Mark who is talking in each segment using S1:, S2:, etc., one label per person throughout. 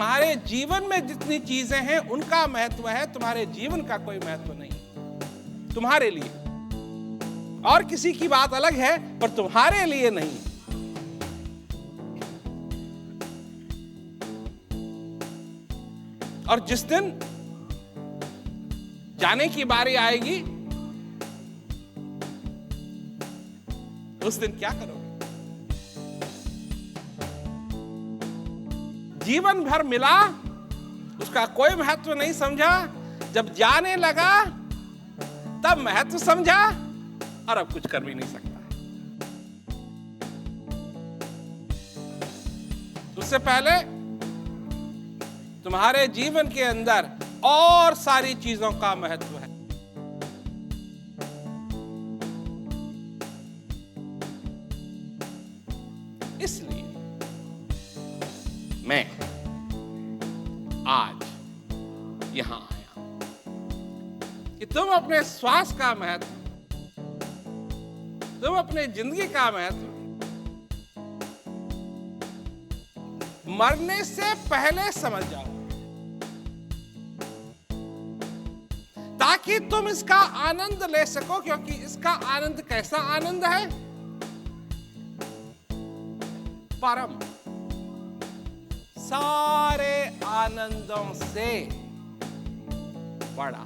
S1: तुम्हारे जीवन में जितनी चीजें हैं उनका महत्व है, तुम्हारे जीवन का कोई महत्व नहीं तुम्हारे लिए। और किसी की बात अलग है पर तुम्हारे लिए नहीं। और जिस दिन जाने की बारी आएगी उस दिन क्या करोगे? जीवन भर मिला, उसका कोई महत्व नहीं समझा, जब जाने लगा तब महत्व समझा, और अब कुछ कर भी नहीं सकता है। उससे पहले तुम्हारे जीवन के अंदर और सारी चीजों का महत्व है। इसलिए मैं आज यहां आया कि तुम अपने श्वास का महत्व, तुम अपने जिंदगी का महत्व मरने से पहले समझ जाओ, ताकि तुम इसका आनंद ले सको। क्योंकि इसका आनंद कैसा आनंद है? परम, सारे आनंदों से बड़ा।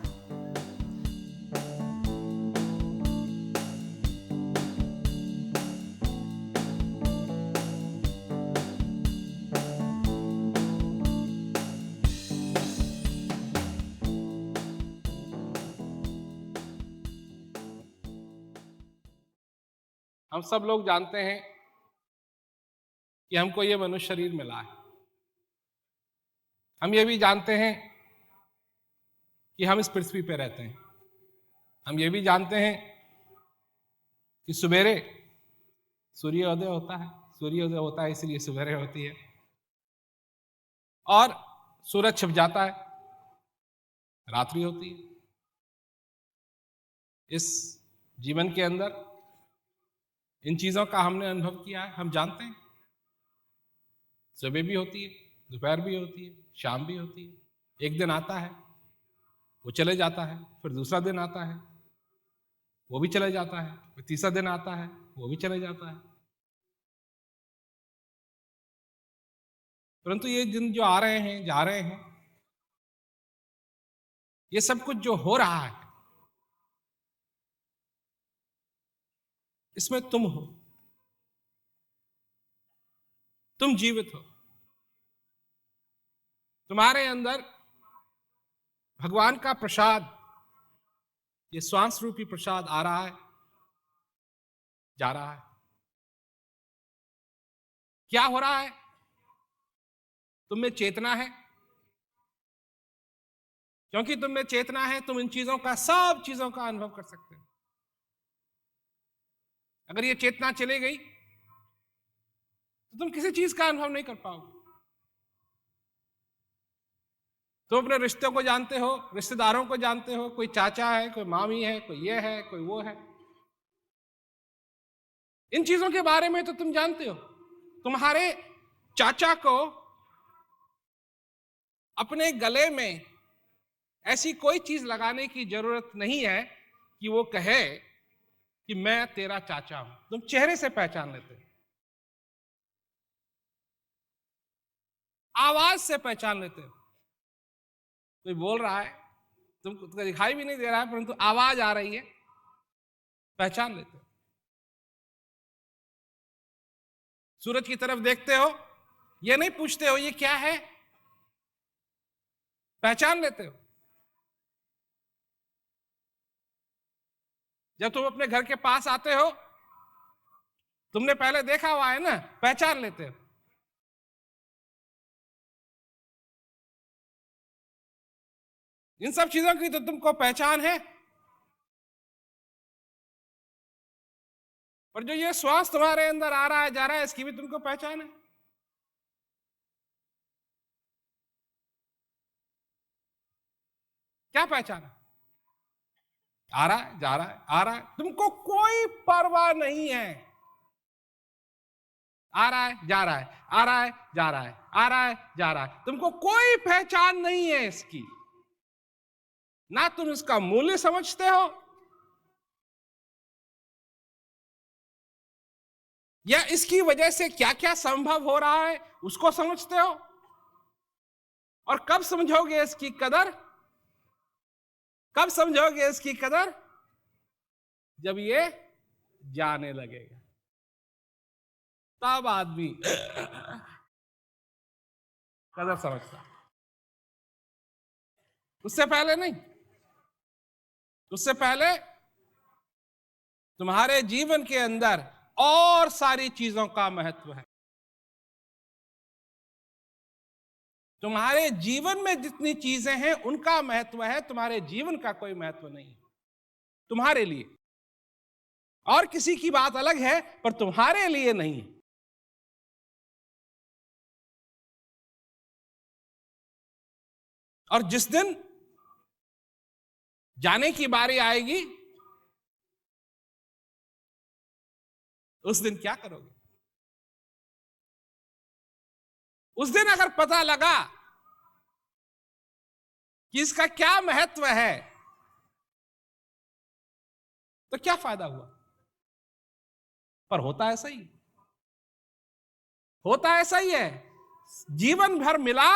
S1: हम सब लोग जानते हैं कि हमको ये मनुष्य शरीर मिला है। हम ये भी जानते हैं कि हम इस पृथ्वी पे रहते हैं। हम ये भी जानते हैं कि सवेरे सूर्योदय होता है, सूर्योदय होता है इसलिए सवेरे होती है, और सूरज छिप जाता है, रात्रि होती है। इस जीवन के अंदर इन चीजों का हमने अनुभव किया है। हम जानते हैं सुबह भी होती है, दोपहर भी होती है, शाम भी होती है। एक दिन आता है, वो चले जाता है, फिर दूसरा दिन आता है, वो भी चले जाता है, फिर तीसरा दिन आता है, वो भी चले जाता है। परंतु ये दिन जो आ रहे हैं, जा रहे हैं, ये सब कुछ जो हो रहा है, इसमें तुम हो, तुम जीवित हो। तुम्हारे अंदर भगवान का प्रसाद, ये श्वास रूपी प्रसाद आ रहा है, जा रहा है। क्या हो रहा है? तुम में चेतना है। क्योंकि तुम में चेतना है, तुम इन चीजों का, सब चीजों का अनुभव कर सकते हो। अगर ये चेतना चली गई तो तुम किसी चीज का अनुभव नहीं कर पाओगे। तुम अपने रिश्तों को जानते हो, रिश्तेदारों को जानते हो, कोई चाचा है, कोई मामी है, कोई ये है, कोई वो है। इन चीजों के बारे में तो तुम जानते हो। तुम्हारे चाचा को अपने गले में ऐसी कोई चीज लगाने की जरूरत नहीं है कि वो कहे कि मैं तेरा चाचा हूं। तुम चेहरे से पहचान लेते हो, आवाज से पहचान लेते हो। कोई बोल रहा है, तुमको दिखाई भी नहीं दे रहा है, परंतु आवाज आ रही है, पहचान लेते हो। सूरज की तरफ देखते हो, ये नहीं पूछते हो ये क्या है, पहचान लेते हो। जब तुम अपने घर के पास आते हो, तुमने पहले देखा हुआ है ना, पहचान लेते हो। इन सब चीजों की तो तुमको पहचान है। और जो ये श्वास तुम्हारे अंदर आ रहा है, जा रहा है, इसकी भी तुमको पहचान है। क्या पहचान है? आ रहा है, जा रहा है, आ रहा है, तुमको कोई परवाह नहीं है। आ रहा है, जा रहा है, आ रहा है, जा रहा है, आ रहा है जा रहा है, तुमको कोई पहचान नहीं है इसकी, ना तुम इसका मूल्य समझते हो, या इसकी वजह से क्या क्या संभव हो रहा है उसको समझते हो। और कब समझोगे इसकी कदर, कब समझोगे इसकी कदर, जब ये जाने लगेगा, तब आदमी कदर समझता, उससे पहले नहीं। उससे पहले तुम्हारे जीवन के अंदर और सारी चीजों का महत्व है। तुम्हारे जीवन में जितनी चीजें हैं उनका महत्व है, तुम्हारे जीवन का कोई महत्व नहीं है तुम्हारे लिए। और किसी की बात अलग है, पर तुम्हारे लिए नहीं है। और जिस दिन जाने की बारी आएगी, उस दिन क्या करोगे? उस दिन अगर पता लगा कि इसका क्या महत्व है, तो क्या फायदा हुआ? पर होता ऐसा ही, होता ऐसा ही है। जीवन भर मिला,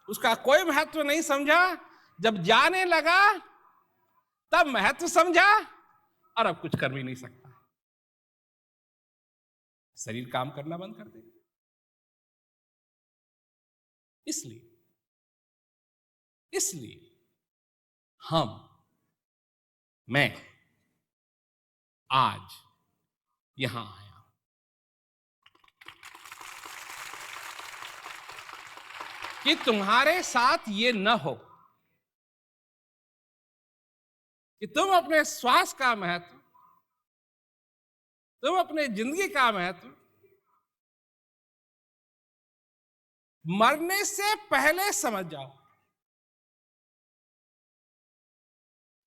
S1: उसका कोई महत्व नहीं समझा, जब जाने लगा तब महत्व समझा, और अब कुछ कर भी नहीं सकता। शरीर काम करना बंद कर देगा। इसलिए मैं आज यहां आया कि तुम्हारे साथ ये न हो कि तुम अपने श्वास का महत्व, तुम अपने जिंदगी का महत्व मरने से पहले समझ जाओ,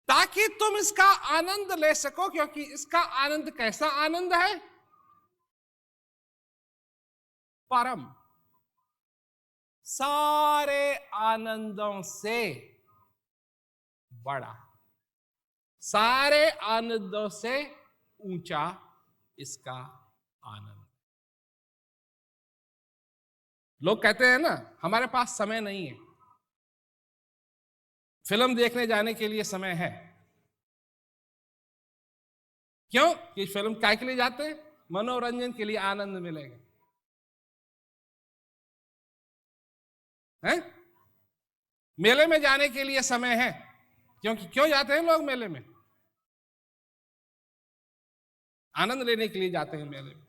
S1: ताकि तुम इसका आनंद ले सको। क्योंकि इसका आनंद कैसा आनंद है? परम, सारे आनंदों से बड़ा, सारे आनंदों से ऊंचा इसका आनंद। लोग कहते हैं ना, हमारे पास समय नहीं है। फिल्म देखने जाने के लिए समय है। क्यों? कि फिल्म काय के लिए जाते हैं? मनोरंजन के लिए, आनंद मिलेगा। हैं? मेले में जाने के लिए समय है। क्योंकि क्यों जाते हैं लोग मेले में? आनंद लेने के लिए जाते हैं मेले में।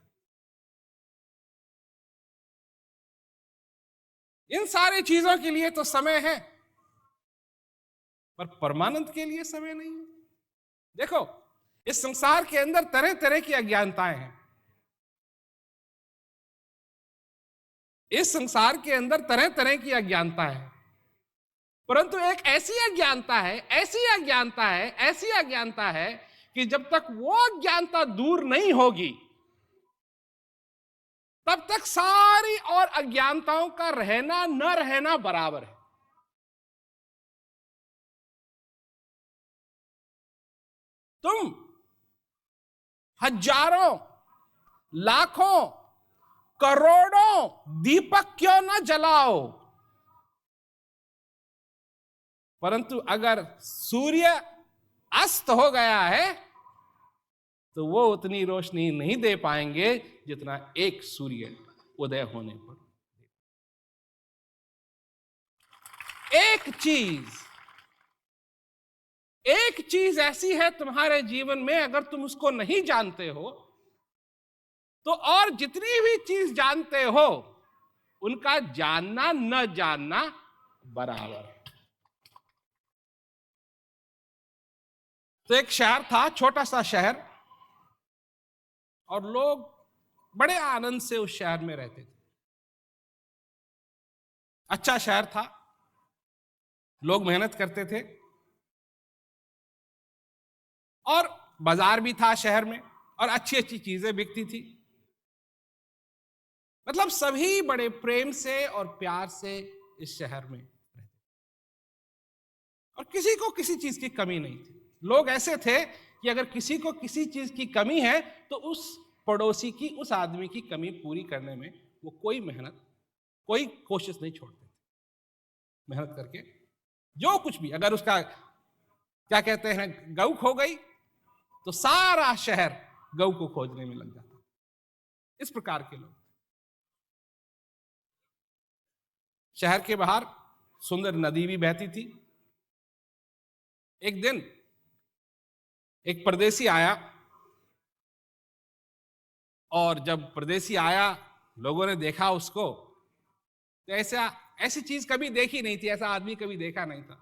S1: इन सारी चीजों के लिए तो समय है, पर परमानंद के लिए समय नहीं है। देखो, इस संसार के अंदर तरह तरह की अज्ञानताएं हैं। इस संसार के अंदर तरह तरह की अज्ञानता है, परंतु एक ऐसी अज्ञानता है, ऐसी अज्ञानता है, ऐसी अज्ञानता है कि जब तक वो अज्ञानता दूर नहीं होगी, तब तक सारी और अज्ञानताओं का रहना न रहना बराबर है। तुम हजारों, लाखों, करोड़ों दीपक क्यों न जलाओ, परंतु अगर सूर्य अस्त हो गया है तो वो उतनी रोशनी नहीं दे पाएंगे जितना एक सूर्य उदय होने पर। एक चीज ऐसी है तुम्हारे जीवन में, अगर तुम उसको नहीं जानते हो तो और जितनी भी चीज जानते हो उनका जानना न जानना बराबर है। तो एक शहर था, छोटा सा शहर, और लोग बड़े आनंद से उस शहर में रहते थे। अच्छा शहर था, लोग मेहनत करते थे, और बाजार भी था शहर में, और अच्छी अच्छी चीजें बिकती थी। मतलब सभी बड़े प्रेम से और प्यार से इस शहर में रहते और किसी को किसी चीज की कमी नहीं थी। लोग ऐसे थे कि अगर किसी को किसी चीज की कमी है तो उस पड़ोसी की, उस आदमी की कमी पूरी करने में वो कोई मेहनत, कोई कोशिश नहीं छोड़ते थे। मेहनत करके जो कुछ भी, अगर उसका क्या कहते हैं गऊ खो गई तो सारा शहर गऊ को खोजने में लग जाता। इस प्रकार के लोग। शहर के बाहर सुंदर नदी भी बहती थी। एक दिन एक परदेसी आया और जब परदेसी आया लोगों ने देखा उसको तो ऐसी चीज कभी देखी नहीं थी, ऐसा आदमी कभी देखा नहीं था।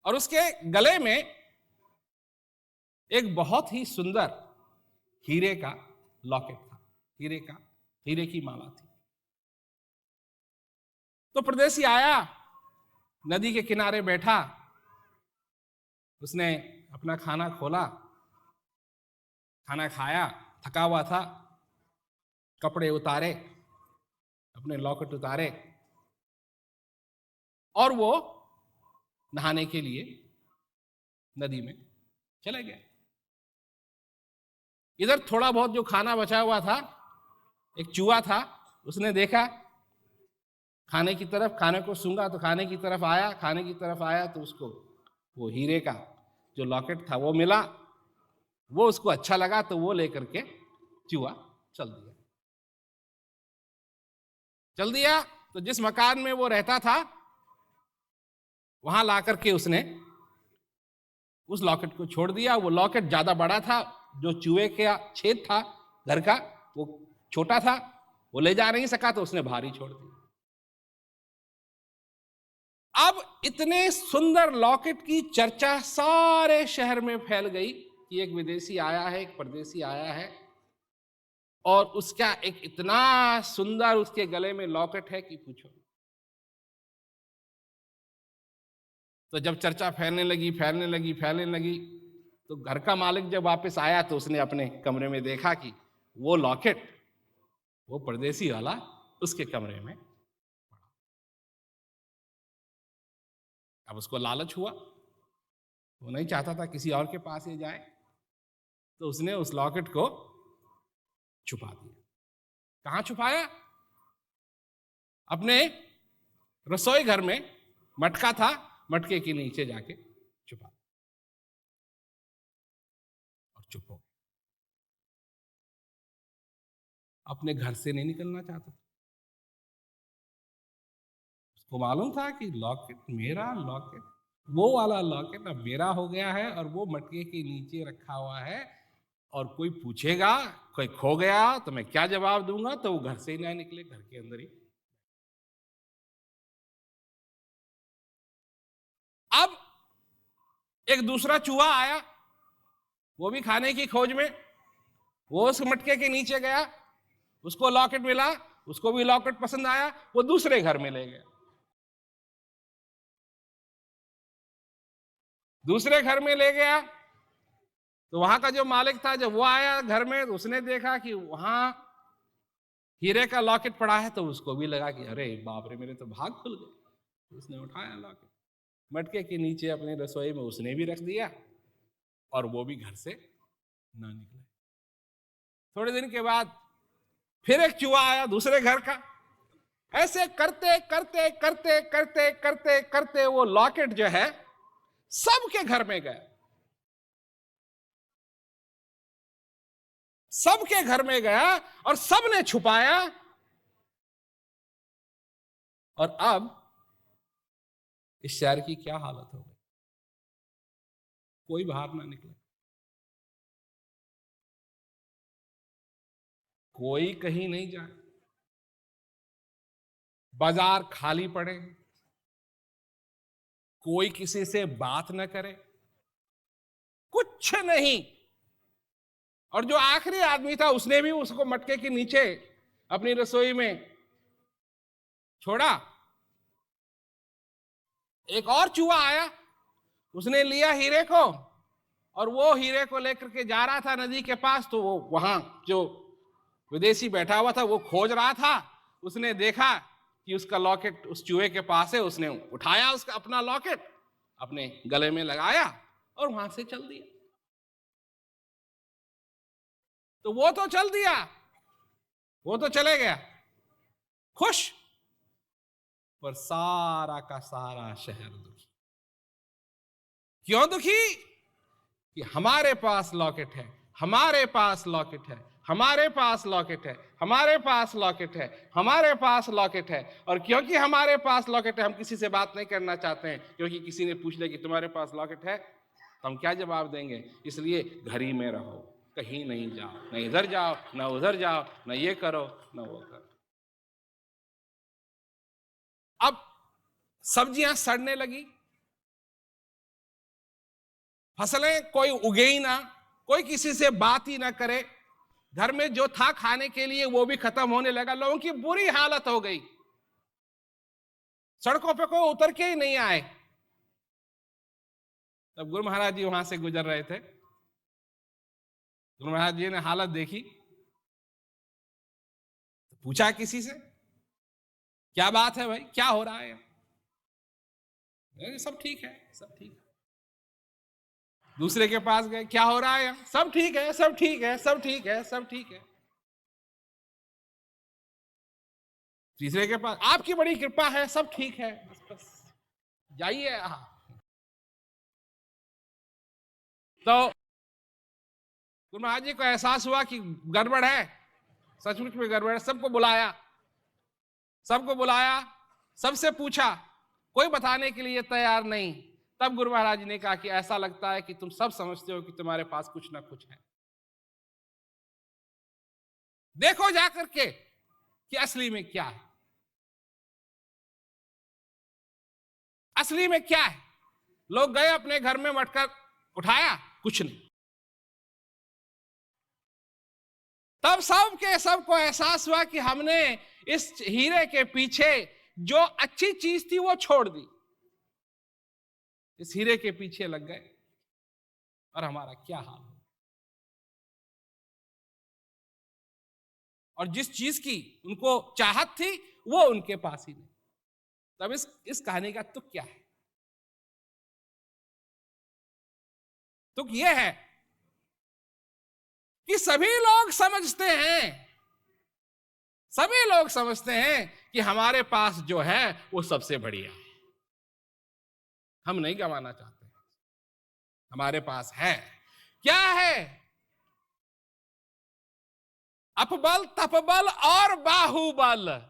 S1: और उसके गले में एक बहुत ही सुंदर हीरे का लॉकेट था, हीरे की माला थी। तो परदेसी आया, नदी के किनारे बैठा, उसने अपना खाना खोला, खाना खाया, थका हुआ था, कपड़े उतारे, अपने लॉकेट उतारे और वो नहाने के लिए नदी में चले गए। इधर थोड़ा बहुत जो खाना बचा हुआ था, एक चूहा था, उसने देखा खाने की तरफ, खाने को सूंघा तो खाने की तरफ आया तो उसको वो हीरे का जो लॉकेट था वो मिला। वो उसको अच्छा लगा तो वो लेकर के चूहा चल दिया। तो जिस मकान में वो रहता था वहां ला करके उसने उस लॉकेट को छोड़ दिया। वो लॉकेट ज्यादा बड़ा था, जो चूहे का छेद था घर का वो छोटा था, वो ले जा नहीं सका तो उसने भारी छोड़ दिया। अब इतने सुंदर लॉकेट की चर्चा सारे शहर में फैल गई कि एक विदेशी आया है, एक परदेसी आया है और उसका एक इतना सुंदर उसके गले में लॉकेट है कि पूछो। तो जब चर्चा फैलने लगी तो घर का मालिक जब वापस आया तो उसने अपने कमरे में देखा कि वो लॉकेट, वो परदेसी वाला उसके कमरे में। अब उसको लालच हुआ, वो नहीं चाहता था किसी और के पास ये जाए, तो उसने उस लॉकेट को छुपा दिया। कहां छुपाया? अपने रसोई घर में मटका था, मटके के नीचे जाके छुपा और चुप हो। अपने घर से नहीं निकलना चाहता। उसको मालूम था कि लॉकेट मेरा, लॉकेट वो वाला लॉकेट अब मेरा हो गया है और वो मटके के नीचे रखा हुआ है और कोई पूछेगा, कोई खो गया तो मैं क्या जवाब दूंगा? तो वो घर से ही ना निकले, घर के अंदर ही। अब एक दूसरा चूहा आया, वो भी खाने की खोज में, वो उस मटके के नीचे गया, उसको लॉकेट मिला, उसको भी लॉकेट पसंद आया, वो दूसरे घर में ले गया। दूसरे घर में ले गया तो वहां का जो मालिक था, जब वो आया घर में तो उसने देखा कि वहां हीरे का लॉकेट पड़ा है, तो उसको भी लगा कि अरे बाप रे, मेरे तो भाग खुल गए। उसने उठाया लॉकेट, मटके के नीचे अपनी रसोई में उसने भी रख दिया और वो भी घर से ना निकले। थोड़े दिन के बाद फिर एक चूहा आया दूसरे घर का। ऐसे करते करते करते करते करते करते वो लॉकेट जो है सबके घर में गया, सबके घर में गया और सबने छुपाया। और अब इस शहर की क्या हालत हो गई? कोई बाहर ना निकले, कोई कहीं नहीं जाए, बाजार खाली पड़े, कोई किसी से बात न करे, कुछ नहीं। और जो आखिरी आदमी था उसने भी उसको मटके के नीचे अपनी रसोई में छोड़ा। एक और चूहा आया, उसने लिया हीरे को और वो हीरे को लेकर के जा रहा था नदी के पास, तो वो वहां जो विदेशी बैठा हुआ था, वो खोज रहा था, उसने देखा कि उसका लॉकेट उस चूहे के पास है, उसने उठाया उसका अपना लॉकेट, अपने गले में लगाया और वहां से चल दिया। तो वो तो चल दिया, वो तो चले गया खुश, पर सारा का सारा शहर दुखी। क्यों दुखी? कि हमारे पास लॉकेट है, हमारे पास लॉकेट है, हमारे पास लॉकेट है, हमारे पास लॉकेट है, हमारे पास लॉकेट है। और क्योंकि हमारे पास लॉकेट है, हम किसी से बात नहीं करना चाहते हैं, क्योंकि किसी ने पूछ लिया कि तुम्हारे पास लॉकेट है, तो हम क्या जवाब देंगे? इसलिए घर ही में रहो, कहीं नहीं जाओ, न इधर जाओ न उधर जाओ, न ये करो न वो करो। अब सब्जियां सड़ने लगी, फसलें कोई उगे ही ना, कोई किसी से बात ही ना करे, घर में जो था खाने के लिए वो भी खत्म होने लगा, लोगों की बुरी हालत हो गई, सड़कों पे कोई उतर के ही नहीं आए। तब गुरु महाराज जी वहां से गुजर रहे थे, गुरु महाराज जी ने हालत देखी, तो पूछा किसी से, क्या बात है भाई, क्या हो रहा है? सब ठीक है, सब ठीक है। दूसरे के पास गए, क्या हो रहा है? सब ठीक है, सब ठीक है, सब ठीक है, सब ठीक है। तीसरे के पास, आपकी बड़ी कृपा है, सब ठीक है, बस बस जाइए। तो गुरु महाराज जी को एहसास हुआ कि गड़बड़ है, सचमुच में गड़बड़ है। सबको बुलाया, सबको बुलाया, सबसे पूछा, कोई बताने के लिए तैयार नहीं। तब गुरु महाराज जी ने कहा कि ऐसा लगता है कि तुम सब समझते हो कि तुम्हारे पास कुछ ना कुछ है, देखो जाकर के कि असली में क्या है, असली में क्या है। लोग गए अपने घर में, मटका उठाया, कुछ नहीं। तब सबके सबको एहसास हुआ कि हमने इस हीरे के पीछे जो अच्छी चीज थी वो छोड़ दी, इस हीरे के पीछे लग गए, और हमारा क्या हाल हो। और जिस चीज की उनको चाहत थी वो उनके पास ही नहीं। तब इस कहानी का तुक क्या है? तुक ये है कि सभी लोग समझते हैं, सभी लोग समझते हैं कि हमारे पास जो है वो सबसे बढ़िया है, हम नहीं गंवाना चाहते, हमारे पास है। क्या है? अपबल, तपबल और बाहुबल,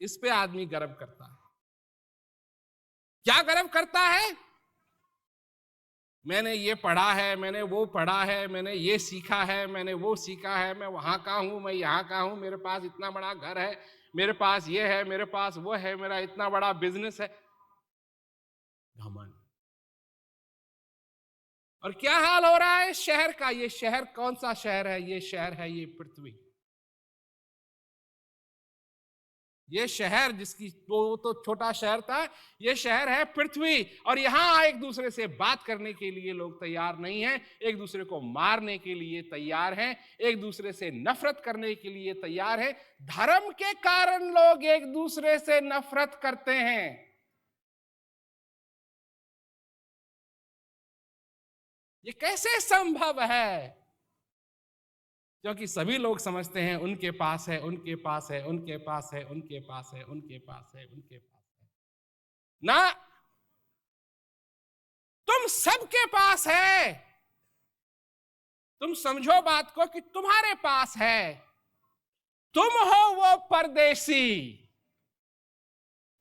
S1: इस पे आदमी गर्व करता है। क्या गर्व करता है? मैंने ये पढ़ा है, मैंने वो पढ़ा है, मैंने ये सीखा है, मैंने वो सीखा है, मैं वहां का हूं, मैं यहां का हूं, मेरे पास इतना बड़ा घर है, मेरे पास ये है, मेरे पास वो है, मेरा इतना बड़ा बिजनेस है। घमंड। और क्या हाल हो रहा है इस शहर का? ये शहर कौन सा शहर है? ये शहर है ये पृथ्वी। ये शहर जिसकी वो तो छोटा शहर था, ये शहर है पृथ्वी। और यहां एक दूसरे से बात करने के लिए लोग तैयार नहीं हैं, एक दूसरे को मारने के लिए तैयार हैं, एक दूसरे से नफरत करने के लिए तैयार हैं। धर्म के कारण लोग एक दूसरे से नफरत करते हैं। ये कैसे संभव है? क्योंकि सभी लोग समझते हैं उनके पास है, उनके पास है, उनके पास है, उनके पास है, उनके पास है, उनके पास है। ना, तुम सबके पास है। तुम समझो बात को कि तुम्हारे पास है। तुम हो वो परदेसी,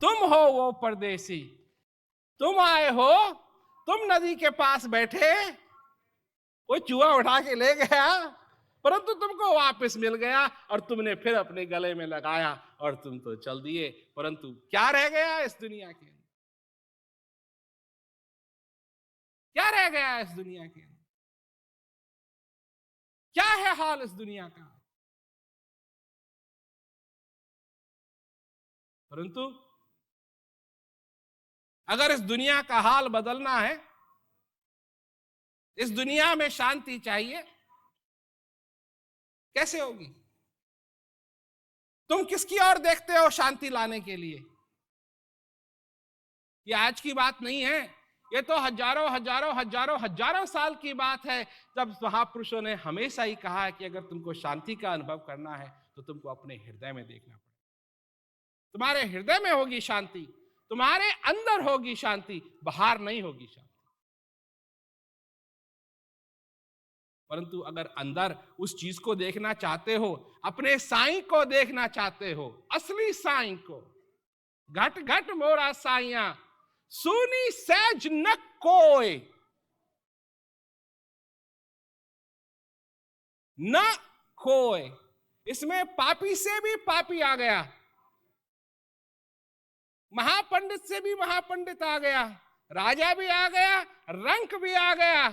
S1: तुम हो वो परदेसी। तुम आए हो, तुम नदी के पास बैठे, कोई चूहा उठा के ले गया, परंतु तुमको वापस मिल गया और तुमने फिर अपने गले में लगाया और तुम तो चल दिए। परंतु क्या रह गया इस दुनिया के अंदर? क्या रह गया इस दुनिया के अंदर? क्या है हाल इस दुनिया का? परंतु अगर इस दुनिया का हाल बदलना है, इस दुनिया में शांति चाहिए, कैसे होगी? तुम किसकी ओर देखते हो शांति लाने के लिए? ये आज की बात नहीं है, ये तो हजारों हजारों हजारों हजारों साल की बात है, जब महापुरुषों ने हमेशा ही कहा है कि अगर तुमको शांति का अनुभव करना है तो तुमको अपने हृदय में देखना पड़ेगा। तुम्हारे हृदय में होगी शांति, तुम्हारे अंदर होगी शांति, बाहर नहीं होगी शांति। परंतु अगर अंदर उस चीज को देखना चाहते हो, अपने साईं को देखना चाहते हो, असली साईं को, घट घट मोरा साइया सुनी सहज न कोय, न कोय, इसमें पापी से भी पापी आ गया, महापंडित से भी महापंडित आ गया, राजा भी आ गया, रंक भी आ गया।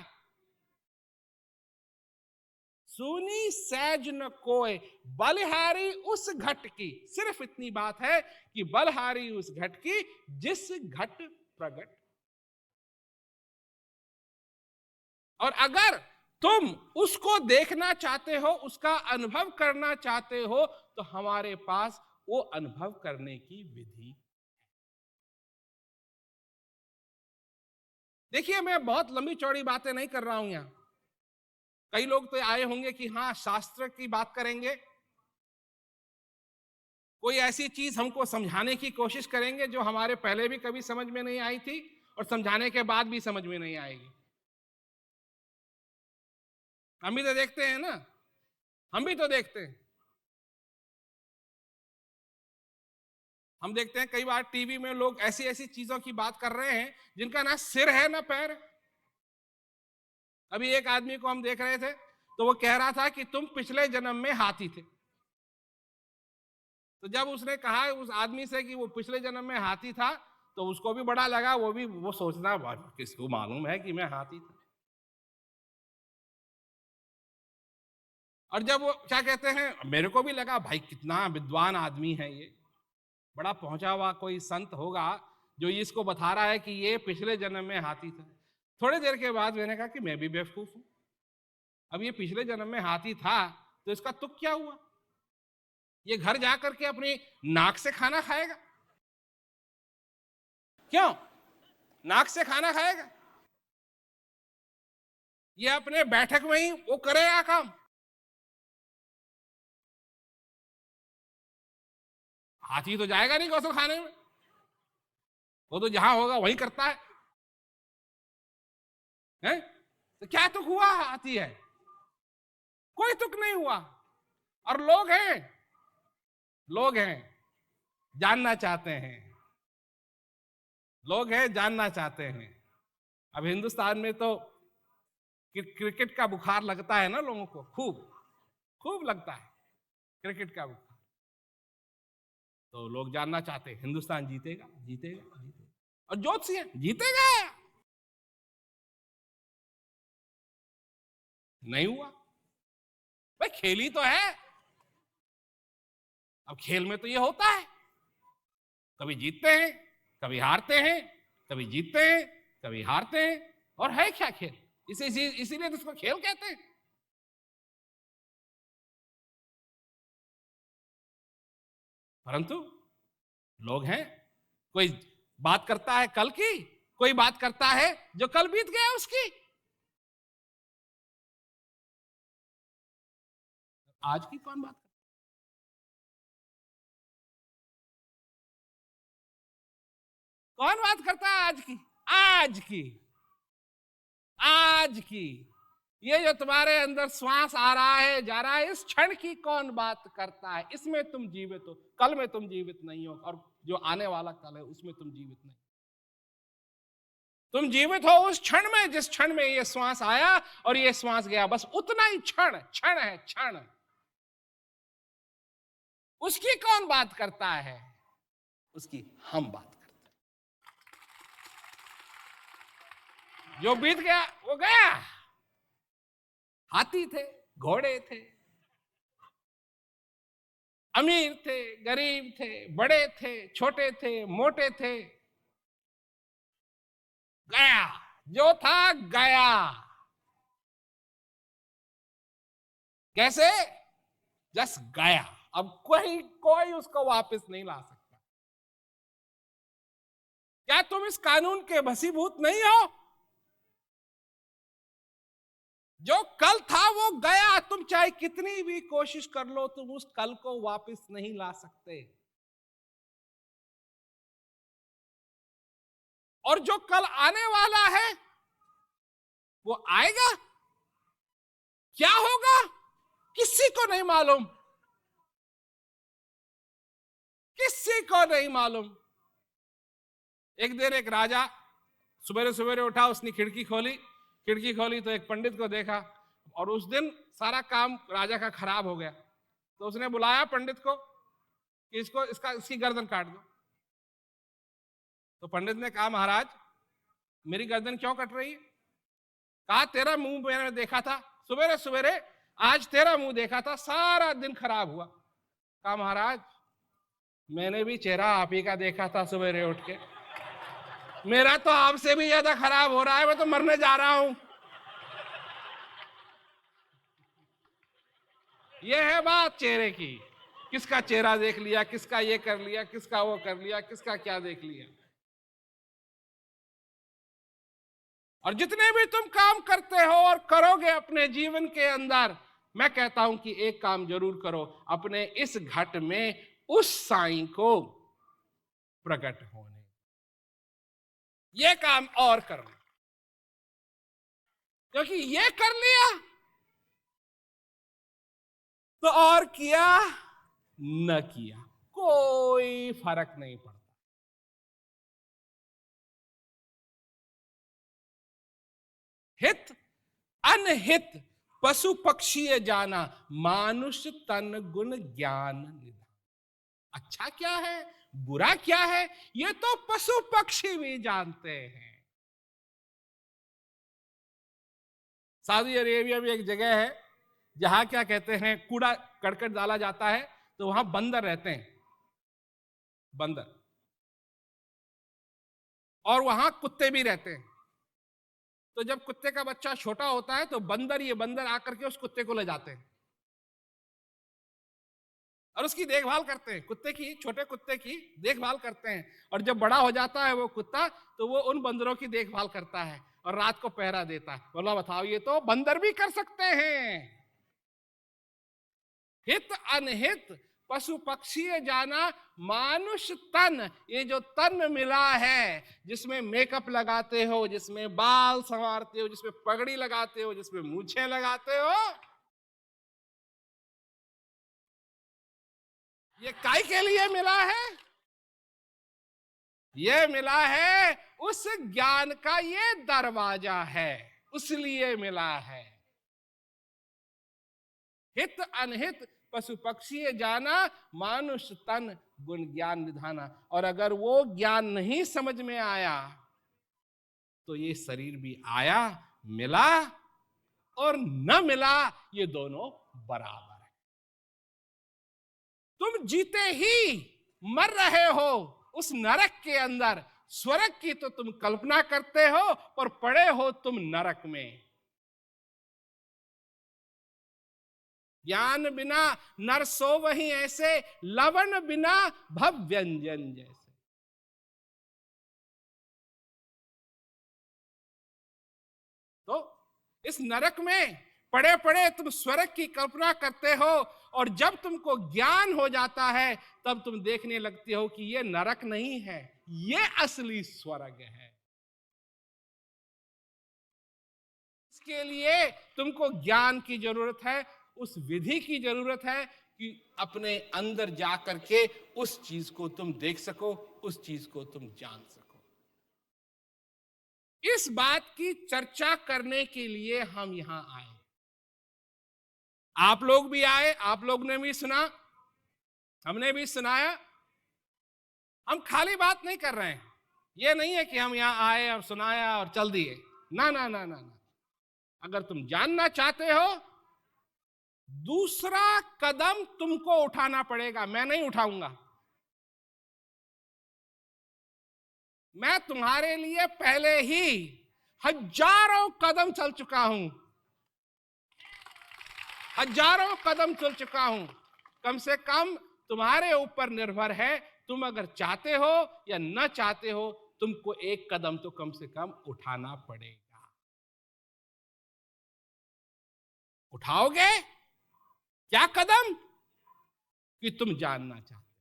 S1: सुनी सहज न कोय, बलिहारी उस घट की, सिर्फ इतनी बात है कि बलिहारी उस घट की जिस घट प्रगट। और अगर तुम उसको देखना चाहते हो, उसका अनुभव करना चाहते हो, तो हमारे पास वो अनुभव करने की विधि। देखिए, मैं बहुत लंबी चौड़ी बातें नहीं कर रहा हूं यहां। कई लोग तो आए होंगे कि हाँ शास्त्र की बात करेंगे, कोई ऐसी चीज हमको समझाने की कोशिश करेंगे जो हमारे पहले भी कभी समझ में नहीं आई थी और समझाने के बाद भी समझ में नहीं आएगी। हम भी तो देखते हैं ना, हम भी तो देखते हैं। हम देखते हैं कई बार टीवी में लोग ऐसी ऐसी चीजों की बात कर रहे हैं जिनका ना सिर है ना पैर है। अभी एक आदमी को हम देख रहे थे तो वो कह रहा था कि तुम पिछले जन्म में हाथी थे। तो जब उसने कहा उस आदमी से कि वो पिछले जन्म में हाथी था, तो उसको भी बड़ा लगा, वो सोचना किसको मालूम है कि मैं हाथी था। और जब वो क्या कहते हैं, मेरे को भी लगा भाई कितना विद्वान आदमी है ये, बड़ा पहुंचा हुआ कोई संत होगा जो इसको बता रहा है कि ये पिछले जन्म में हाथी था। थोड़ी देर के बाद मैंने कहा कि मैं भी बेवकूफ हूं। अब ये पिछले जन्म में हाथी था तो इसका तुक क्या हुआ? ये घर जाकर के अपनी नाक से खाना खाएगा? क्यों नाक से खाना खाएगा? ये अपने बैठक में ही वो करेगा काम। हाथी तो जाएगा नहीं गौसल खाने में, वो तो जहां होगा वहीं करता है, हैं? तो क्या तुक हुआ? हाथी है, कोई तुक नहीं हुआ। और लोग हैं जानना चाहते हैं, लोग हैं जानना चाहते हैं। अब हिंदुस्तान में तो क्रिकेट का बुखार लगता है ना लोगों को, खूब लगता है क्रिकेट का बुखार। तो लोग जानना चाहते हैं हिंदुस्तान जीतेगा जीतेगा जीतेगा, और ज्योतिषी जीतेगा, नहीं हुआ। भाई खेल ही तो है। अब खेल में तो ये होता है, कभी जीतते हैं कभी हारते हैं, कभी जीतते हैं कभी हारते हैं, और है क्या खेल? इसीलिए तो इसको खेल कहते हैं। परंतु लोग हैं, कोई बात करता है कल की, कोई बात करता है जो कल बीत गया उसकी। आज की कौन बात करता? कौन बात करता है आज की? आज की ये जो तुम्हारे अंदर श्वास आ रहा है जा रहा है, इस क्षण की कौन बात करता है? इसमें तुम जीवित हो, कल में तुम जीवित नहीं हो, और जो आने वाला कल है उसमें तुम जीवित नहीं। तुम जीवित हो उस क्षण में जिस क्षण में ये श्वास आया और ये श्वास गया, बस उतना ही क्षण है क्षण। उसकी कौन बात करता है? उसकी हम बात करते हैं। जो बीत गया वो गया। हाथी थे, घोड़े थे, अमीर थे, गरीब थे, बड़े थे, छोटे थे, मोटे थे, गया जो था गया। कैसे? जस्ट गया, अब कोई कोई उसको वापस नहीं ला सकता। क्या तुम इस कानून के भसीभूत नहीं हो? जो कल था वो गया, तुम चाहे कितनी भी कोशिश कर लो, तुम उस कल को वापस नहीं ला सकते। और जो कल आने वाला है वो आएगा, क्या होगा किसी को नहीं मालूम, किसी को नहीं मालूम। एक दिन एक राजा सवेरे सवेरे उठा, उसने खिड़की खोली तो एक पंडित को देखा, और उस दिन सारा काम राजा का खराब हो गया। तो उसने बुलाया पंडित को कि इसकी गर्दन काट दो। तो पंडित ने कहा, महाराज मेरी गर्दन क्यों कट रही है? कहा, तेरा मुंह मैंने देखा था सवेरे सवेरे, आज तेरा मुंह देखा था, सारा दिन खराब हुआ। कहा, महाराज मैंने भी चेहरा आप ही का देखा था सवेरे उठ के, मेरा तो आपसे भी ज्यादा खराब हो रहा है, मैं तो मरने जा रहा हूं। यह है बात चेहरे की, किसका चेहरा देख लिया, किसका ये कर लिया, किसका वो कर लिया, किसका क्या देख लिया। और जितने भी तुम काम करते हो और करोगे अपने जीवन के अंदर, मैं कहता हूं कि एक काम जरूर करो, अपने इस घट में उस साईं को प्रकट होने, ये काम और करना। क्योंकि ये कर लिया तो और किया न किया कोई फर्क नहीं पड़ता। हित अनहित पशु पक्षी जाना, मानुष तन गुण ज्ञान निधान। अच्छा क्या है, बुरा क्या है, ये तो पशु पक्षी भी जानते हैं। सऊदी अरेबिया में एक जगह है जहां क्या कहते हैं, कूड़ा करकट डाला जाता है, तो वहां बंदर रहते हैं, बंदर, और वहां कुत्ते भी रहते हैं। तो जब कुत्ते का बच्चा छोटा होता है तो ये बंदर आकर के उस कुत्ते को ले जाते हैं और उसकी देखभाल करते हैं, छोटे कुत्ते की देखभाल करते हैं। और जब बड़ा हो जाता है वो कुत्ता, तो वो उन बंदरों की देखभाल करता है और रात को पहरा देता है। बोला, बताओ, ये तो बंदर भी कर सकते हैं। हित अनहित पशु पक्षी जाना, मानुष तन, ये जो तन मिला है, जिसमें मेकअप लगाते हो, जिसमें बाल संवारते हो, जिसमें पगड़ी लगाते हो, जिसमें मूछें लगाते हो, ये काय के लिए मिला है? ये मिला है उस ज्ञान का, ये दरवाजा है, उसलिए मिला है। हित अनहित पशु पक्षी जाना, मानुष तन गुण ज्ञान निधाना। और अगर वो ज्ञान नहीं समझ में आया तो ये शरीर भी आया, मिला, और न मिला, ये दोनों बराबर है। तुम जीते ही मर रहे हो उस नरक के अंदर। स्वर्ग की तो तुम कल्पना करते हो, पर पड़े हो तुम नरक में। ज्ञान बिना नर सो वही ऐसे, लवण बिना भव व्यंजन जैसे। तो इस नरक में पड़े पड़े तुम स्वर्ग की कल्पना करते हो, और जब तुमको ज्ञान हो जाता है तब तुम देखने लगते हो कि ये नरक नहीं है, ये असली स्वर्ग है। इसके लिए तुमको ज्ञान की जरूरत है, उस विधि की जरूरत है कि अपने अंदर जाकर के उस चीज को तुम देख सको, उस चीज को तुम जान सको। इस बात की चर्चा करने के लिए हम यहां आए। आप लोग भी आए, आप लोग ने भी सुना, हमने भी सुनाया। हम खाली बात नहीं कर रहे हैं, ये नहीं है कि हम यहां आए और सुनाया और चल दिए। ना ना ना ना ना। अगर तुम जानना चाहते हो, दूसरा कदम तुमको उठाना पड़ेगा, मैं नहीं उठाऊंगा। मैं तुम्हारे लिए पहले ही हजारों कदम चल चुका हूं, हजारों कदम चल चुका हूं। कम से कम तुम्हारे ऊपर निर्भर है। तुम अगर चाहते हो या न चाहते हो, तुमको एक कदम तो कम से कम उठाना पड़ेगा। उठाओगे क्या कदम? कि तुम जानना चाहते,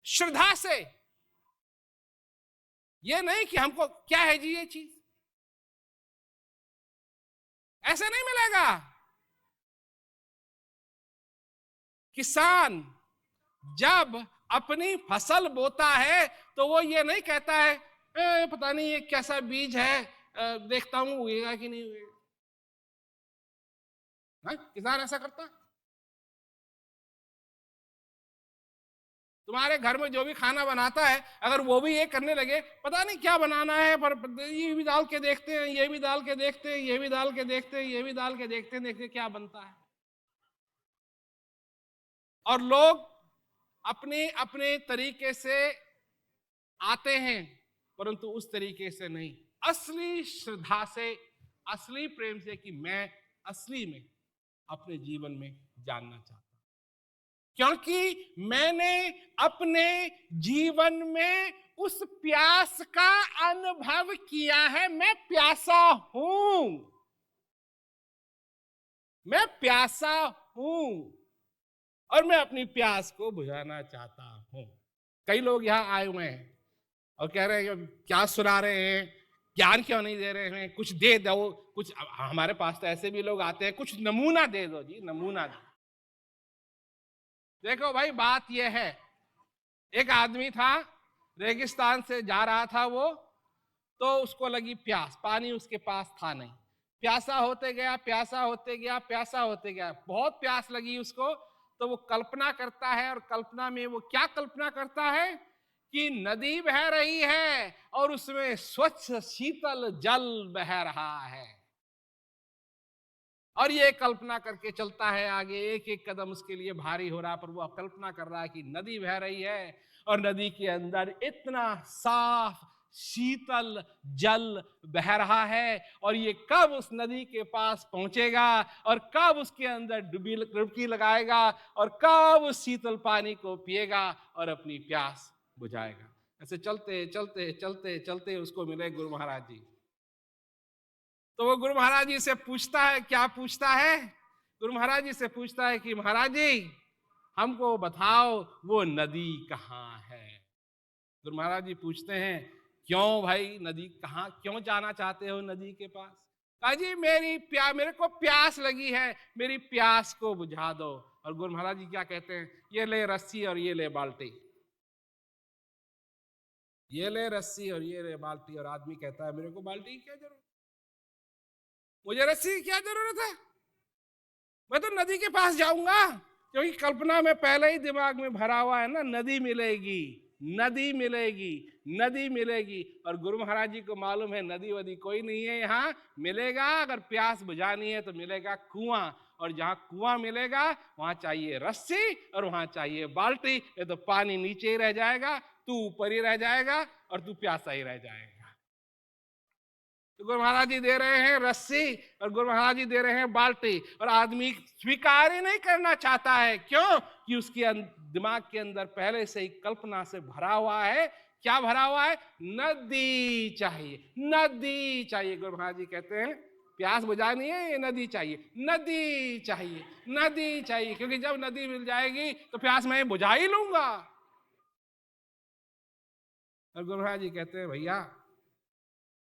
S1: श्रद्धा से। ये नहीं कि हमको क्या है जी ये चीज, ऐसे नहीं मिलेगा। किसान जब अपनी फसल बोता है तो वो ये नहीं कहता है पता नहीं ये कैसा बीज है, देखता हूं उगेगा कि नहीं उगेगा। किसान ऐसा करता है? तुम्हारे घर में जो भी खाना बनाता है, अगर वो भी ये करने लगे पता नहीं क्या बनाना है, पर ये भी डाल के देखते हैं, ये भी डाल के देखते हैं, ये भी डाल के देखते हैं, ये भी डाल के देखते हैं, देखते क्या बनता है। और लोग अपने अपने तरीके से आते हैं, परंतु उस तरीके से नहीं, असली श्रद्धा से, असली प्रेम से, कि मैं असली में अपने जीवन में जानना चाहता हूं, क्योंकि मैंने अपने जीवन में उस प्यास का अनुभव किया है। मैं प्यासा हूं, मैं प्यासा हूं, और मैं अपनी प्यास को बुझाना चाहता हूं। कई लोग यहां आए हुए हैं और कह रहे हैं क्या सुना रहे हैं, ज्ञान क्यों नहीं दे रहे हैं, कुछ दे दो कुछ। हमारे पास तो ऐसे भी लोग आते हैं, कुछ नमूना दे दो जी, नमूना दो। देखो भाई, बात यह है, एक आदमी था, रेगिस्तान से जा रहा था वो, तो उसको लगी प्यास, पानी उसके पास था नहीं, प्यासा होते गया, प्यासा होते गया, प्यासा होते गया, बहुत प्यास लगी उसको। तो वो कल्पना करता है, और कल्पना में वो क्या कल्पना करता है कि नदी बह रही है और उसमें स्वच्छ शीतल जल बह रहा है, और ये कल्पना करके चलता है आगे। एक एक कदम उसके लिए भारी हो रहा, पर वो कल्पना कर रहा है कि नदी बह रही है और नदी के अंदर इतना साफ शीतल जल बह रहा है, और ये कब उस नदी के पास पहुंचेगा और कब उसके अंदर डुबकी लगाएगा और कब उस शीतल पानी को पिएगा और अपनी प्यास बुझाएगा। ऐसे चलते चलते चलते चलते उसको मिले गुरु महाराज जी। तो वो गुरु महाराज जी से पूछता है, क्या पूछता है? गुरु महाराज जी से पूछता है कि महाराज जी हमको बताओ वो नदी कहाँ है। गुरु महाराज जी पूछते हैं, क्यों भाई नदी कहाँ, क्यों जाना चाहते हो नदी के पास? कहा जी मेरे को प्यास लगी है, मेरी प्यास को बुझा दो। और गुरु महाराज जी क्या कहते हैं, ये ले रस्सी और ये ले बाल्टी, ये ले रस्सी और ये ले बाल्टी। और आदमी कहता है मेरे को बाल्टी की क्या जरूरत, मुझे रस्सी की क्या जरूरत है, मैं तो नदी के पास जाऊंगा। क्योंकि कल्पना में पहले ही दिमाग में भरा हुआ है ना, नदी मिलेगी, नदी मिलेगी, नदी मिलेगी। और गुरु महाराज जी को मालूम है नदी वदी कोई नहीं है यहाँ, मिलेगा अगर प्यास बुझानी है तो मिलेगा कुआं, और जहाँ कुआं मिलेगा वहां चाहिए रस्सी और वहां चाहिए बाल्टी। ये तो पानी नीचे ही रह जाएगा, तू ऊपर ही रह जाएगा और तू प्यासा ही रह जाएगा। तो गुरु महाराज जी दे रहे हैं रस्सी और गुरु महाराज जी दे रहे हैं बाल्टी, और आदमी स्वीकार ही नहीं करना चाहता है। क्यों? कि उसके दिमाग के अंदर पहले से ही कल्पना से भरा हुआ है। क्या भरा हुआ है? नदी चाहिए, नदी चाहिए। गुरु महाराज जी कहते हैं प्यास बुझानी है, ये नदी चाहिए, नदी चाहिए, नदी चाहिए, क्योंकि जब नदी मिल जाएगी तो प्यास मैं बुझा ही लूंगा। और गुरु महाराज जी कहते हैं भैया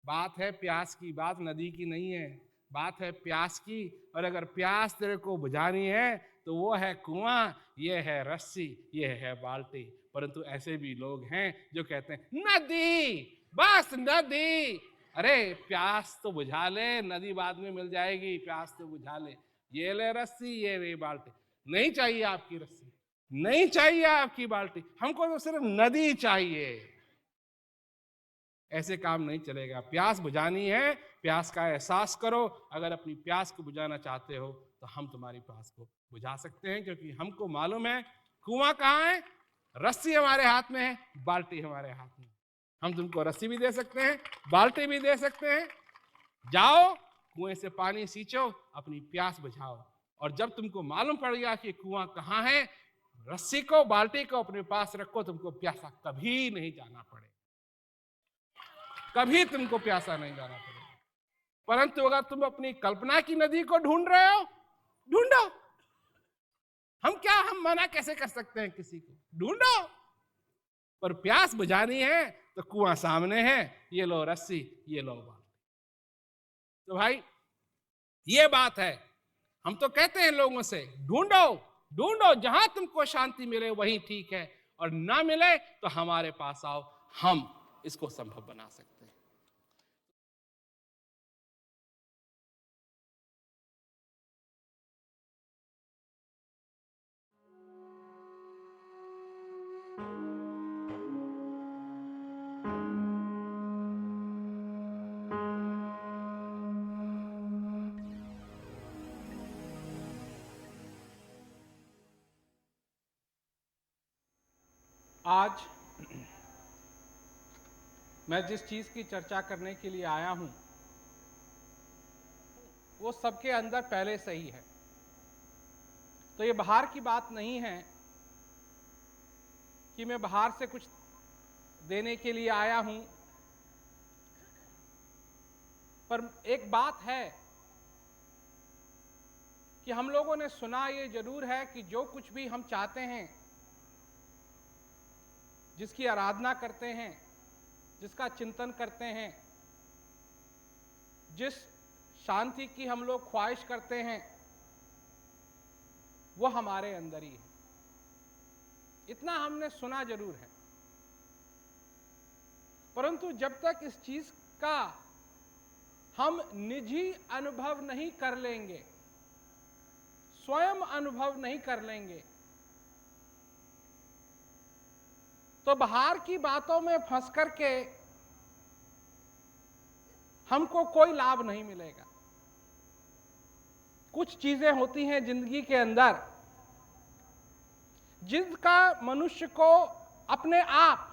S1: बात है प्यास की, बात नदी की नहीं है, बात है प्यास की। और अगर प्यास तेरे को बुझानी है तो वो है कुआं, ये है रस्सी, ये है बाल्टी। परंतु ऐसे भी लोग हैं जो कहते हैं नदी, बस नदी। अरे प्यास तो बुझा ले, नदी बाद में मिल जाएगी, प्यास तो बुझा ले, ये ले रस्सी, ये ले बाल्टी। नहीं चाहिए आपकी रस्सी, नहीं चाहिए आपकी बाल्टी, हमको तो सिर्फ नदी चाहिए। ऐसे काम नहीं चलेगा। प्यास बुझानी है, प्यास का एहसास करो। अगर अपनी प्यास को बुझाना चाहते हो तो हम तुम्हारी प्यास को बुझा सकते हैं, क्योंकि हमको मालूम है कुआं कहाँ है, रस्सी हमारे हाथ में है, बाल्टी हमारे हाथ में। हम तुमको रस्सी भी दे सकते हैं, बाल्टी भी दे सकते हैं। जाओ कुएं से पानी सींचो, अपनी प्यास बुझाओ। और जब तुमको मालूम पड़ गया कि कुआं कहाँ है, रस्सी को, बाल्टी को अपने पास रखो, तुमको प्यासा कभी नहीं जाना पड़ेगा, कभी तुमको प्यासा नहीं जाना पड़ेगा। परंतु अगर तुम अपनी कल्पना की नदी को ढूंढ रहे हो, ढूंढो। हम मना कैसे कर सकते हैं किसी को? ढूंढो। पर प्यास बुझानी है तो कुआं सामने है, ये लो रस्सी, ये लो बाल्टी। तो भाई ये बात है। हम तो कहते हैं लोगों से, ढूंढो ढूंढो, जहां तुमको शांति मिले वही ठीक है, और ना मिले तो हमारे पास आओ, हम इसको संभव बना सकते हैं। आज मैं जिस चीज की चर्चा करने के लिए आया हूं, वो सबके अंदर पहले से ही है। तो ये बाहर की बात नहीं है कि मैं बाहर से कुछ देने के लिए आया हूं, पर एक बात है कि हम लोगों ने सुना ये जरूर है कि जो कुछ भी हम चाहते हैं, जिसकी आराधना करते हैं, जिसका चिंतन करते हैं, जिस शांति की हम लोग ख्वाहिश करते हैं, वो हमारे अंदर ही है। इतना हमने सुना जरूर है, परंतु जब तक इस चीज का हम निजी अनुभव नहीं कर लेंगे, स्वयं अनुभव नहीं कर लेंगे, तो बाहर की बातों में फंस करके हमको कोई लाभ नहीं मिलेगा। कुछ चीजें होती हैं जिंदगी के अंदर जिनका मनुष्य को अपने आप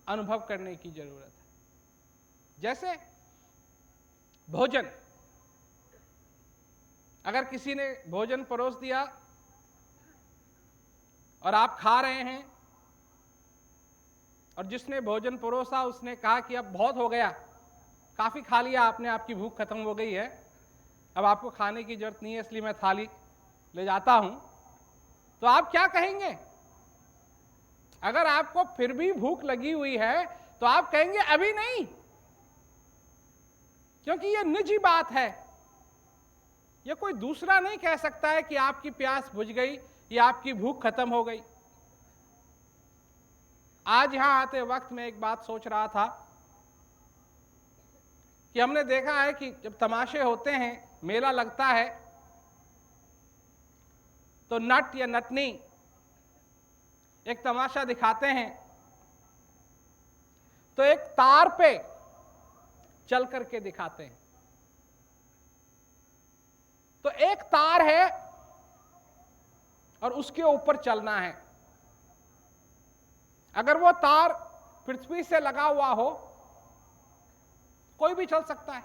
S1: अनुभव करने की जरूरत है। जैसे भोजन, अगर किसी ने भोजन परोस दिया और आप खा रहे हैं, और जिसने भोजन परोसा उसने कहा कि अब बहुत हो गया, काफी खा लिया आपने, आपकी भूख खत्म हो गई है, अब आपको खाने की जरूरत नहीं है, इसलिए मैं थाली ले जाता हूं, तो आप क्या कहेंगे? अगर आपको फिर भी भूख लगी हुई है तो आप कहेंगे अभी नहीं, क्योंकि ये निजी बात है। ये कोई दूसरा नहीं कह सकता है कि आपकी प्यास बुझ गई या आपकी भूख खत्म हो गई। आज यहां आते वक्त मैं एक बात सोच रहा था कि हमने देखा है कि जब तमाशे होते हैं, मेला लगता है, तो नट या नटनी एक तमाशा दिखाते हैं, तो एक तार पे चल करके दिखाते हैं। तो एक तार है और उसके ऊपर चलना है। अगर वो तार पृथ्वी से लगा हुआ हो, कोई भी चल सकता है,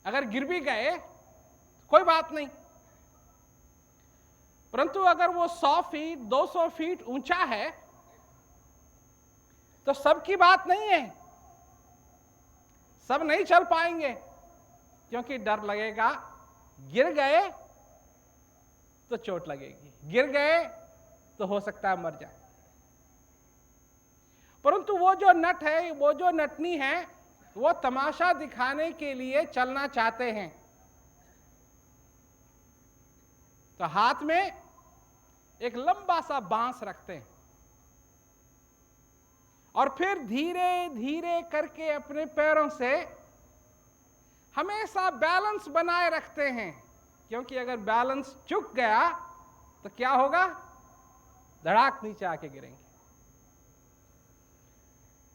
S1: अगर गिर भी गए कोई बात नहीं। परंतु अगर वो 100 फीट 200 फीट ऊंचा है तो सबकी बात नहीं है, सब नहीं चल पाएंगे, क्योंकि डर लगेगा, गिर गए तो चोट लगेगी, गिर गए तो हो सकता है मर जाए। परंतु वो जो नट है, वो जो नटनी है, वो तमाशा दिखाने के लिए चलना चाहते हैं, तो हाथ में एक लंबा सा बांस रखते हैं और फिर धीरे धीरे करके अपने पैरों से हमेशा बैलेंस बनाए रखते हैं, क्योंकि अगर बैलेंस चूक गया तो क्या होगा? धड़ाक नीचे आके गिरेंगे।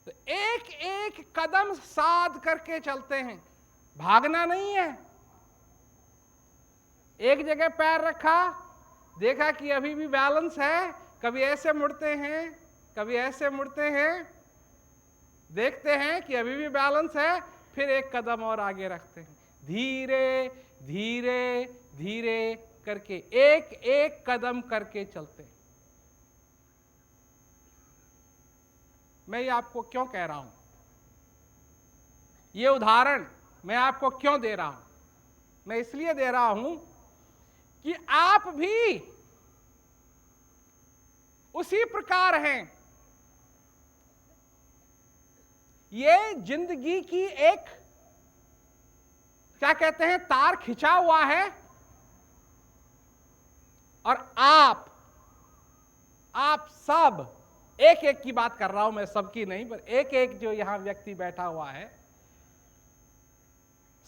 S1: तो एक एक कदम साध करके चलते हैं, भागना नहीं है। एक जगह पैर रखा, देखा कि अभी भी बैलेंस है, कभी ऐसे मुड़ते हैं, कभी ऐसे मुड़ते हैं, देखते हैं कि अभी भी बैलेंस है, फिर एक कदम और आगे रखते हैं, धीरे धीरे धीरे करके, एक एक कदम करके चलते हैं। मैं ये आपको क्यों कह रहा हूं, ये उदाहरण मैं आपको क्यों दे रहा हूं? मैं इसलिए दे रहा हूं कि आप भी उसी प्रकार हैं। ये जिंदगी की एक, क्या कहते हैं, तार खिंचा हुआ है, और आप सब, एक एक की बात कर रहा हूं मैं, सबकी नहीं, पर एक एक जो यहां व्यक्ति बैठा हुआ है,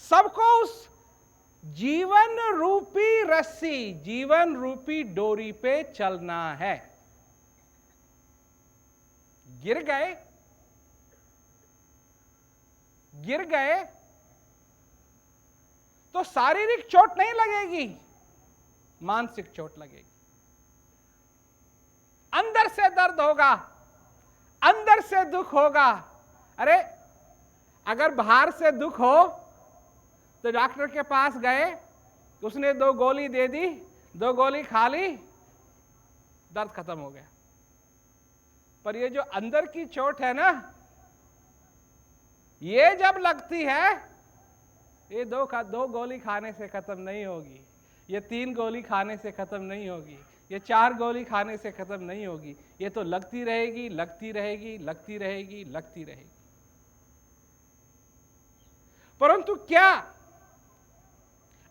S1: सबको उस जीवन रूपी रस्सी, जीवन रूपी डोरी पे चलना है। गिर गए तो शारीरिक चोट नहीं लगेगी, मानसिक चोट लगेगी। अंदर से दर्द होगा, अंदर से दुख होगा। अरे अगर बाहर से दुख हो तो डॉक्टर के पास गए, उसने 2 गोली दे दी, 2 गोली खा ली, दर्द खत्म हो गया। पर ये जो अंदर की चोट है ना, ये जब लगती है, ये 2 गोली खाने से खत्म नहीं होगी, ये 3 गोली खाने से खत्म नहीं होगी, ये 4 गोली खाने से खत्म नहीं होगी। ये तो लगती रहेगी, लगती रहेगी, लगती रहेगी, लगती रहेगी। परंतु क्या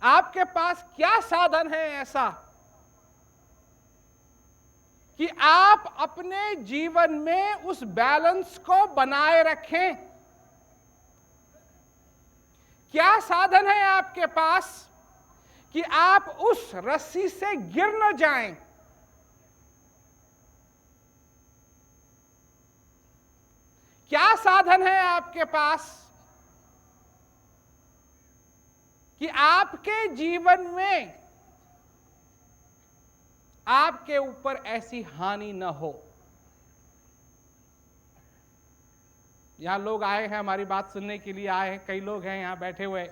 S1: आपके पास क्या साधन है ऐसा कि आप अपने जीवन में उस बैलेंस को बनाए रखें? क्या साधन है आपके पास कि आप उस रस्सी से गिर न जाएं? क्या साधन है आपके पास कि आपके जीवन में आपके ऊपर ऐसी हानि न हो? यहां लोग आए हैं, हमारी बात सुनने के लिए आए हैं, कई लोग हैं यहां बैठे हुए।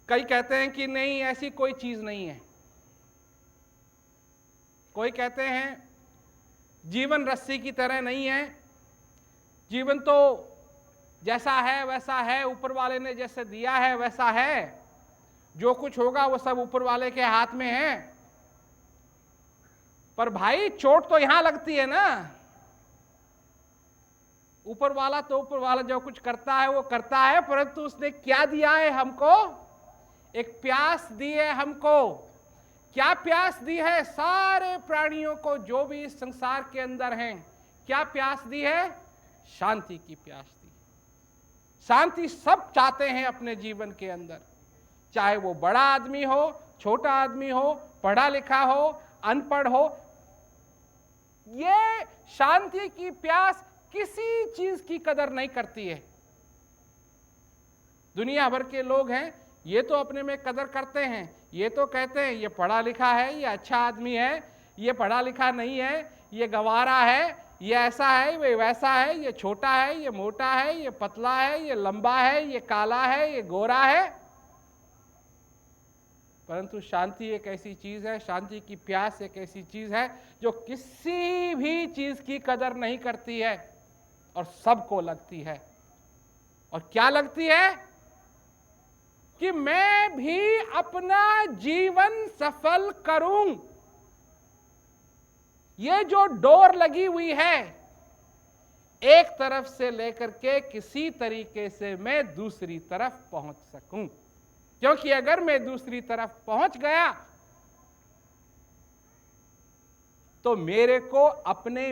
S1: कई कहते हैं कि नहीं, ऐसी कोई चीज नहीं है। कोई कहते हैं जीवन रस्सी की तरह नहीं है, जीवन तो जैसा है वैसा है, ऊपर वाले ने जैसे दिया है वैसा है, जो कुछ होगा वो सब ऊपर वाले के हाथ में है। पर भाई चोट तो यहां लगती है ना। ऊपर वाला जो कुछ करता है वो करता है, परंतु उसने क्या दिया है हमको? एक प्यास दी है हमको। क्या प्यास दी है? सारे प्राणियों को, जो भी इस संसार के अंदर हैं, क्या प्यास दी है? शांति की प्यास दी। शांति सब चाहते हैं अपने जीवन के अंदर, चाहे वो बड़ा आदमी हो, छोटा आदमी हो, पढ़ा लिखा हो, अनपढ़ हो। ये शांति की प्यास किसी चीज की कदर नहीं करती है। दुनिया भर के लोग हैं, ये तो अपने में कदर करते हैं, ये तो कहते हैं ये पढ़ा लिखा है, ये अच्छा आदमी है, ये पढ़ा लिखा नहीं है, ये गंवारा है, ये ऐसा है, ये वैसा है, ये छोटा है, ये मोटा है, ये पतला है, ये लंबा है, ये काला है, ये गोरा है। परंतु शांति एक ऐसी चीज है, शांति की प्यास एक ऐसी चीज है जो किसी भी चीज की कदर नहीं करती है और सबको लगती है। और क्या लगती है? कि मैं भी अपना जीवन सफल करूं। ये जो डोर लगी हुई है, एक तरफ से लेकर के किसी तरीके से मैं दूसरी तरफ पहुंच सकूं, क्योंकि अगर मैं दूसरी तरफ पहुंच गया तो मेरे को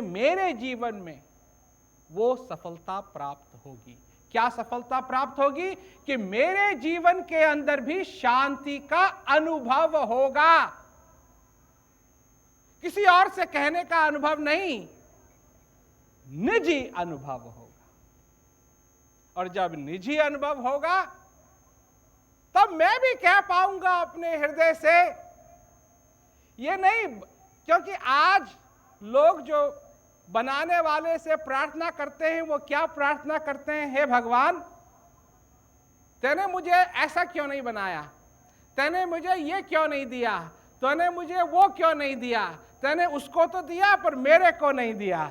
S1: मेरे जीवन में वो सफलता प्राप्त होगी। क्या सफलता प्राप्त होगी? कि मेरे जीवन के अंदर भी शांति का अनुभव होगा। किसी और से कहने का अनुभव नहीं, निजी अनुभव होगा। और जब निजी अनुभव होगा तब मैं भी कह पाऊंगा अपने हृदय से, ये नहीं, क्योंकि आज लोग जो बनाने वाले से प्रार्थना करते हैं, वो क्या प्रार्थना करते हैं? हे भगवान, तूने मुझे ऐसा क्यों नहीं बनाया? तूने मुझे ये क्यों नहीं दिया, तूने मुझे वो क्यों नहीं दिया, तूने उसको तो दिया पर मेरे को नहीं दिया।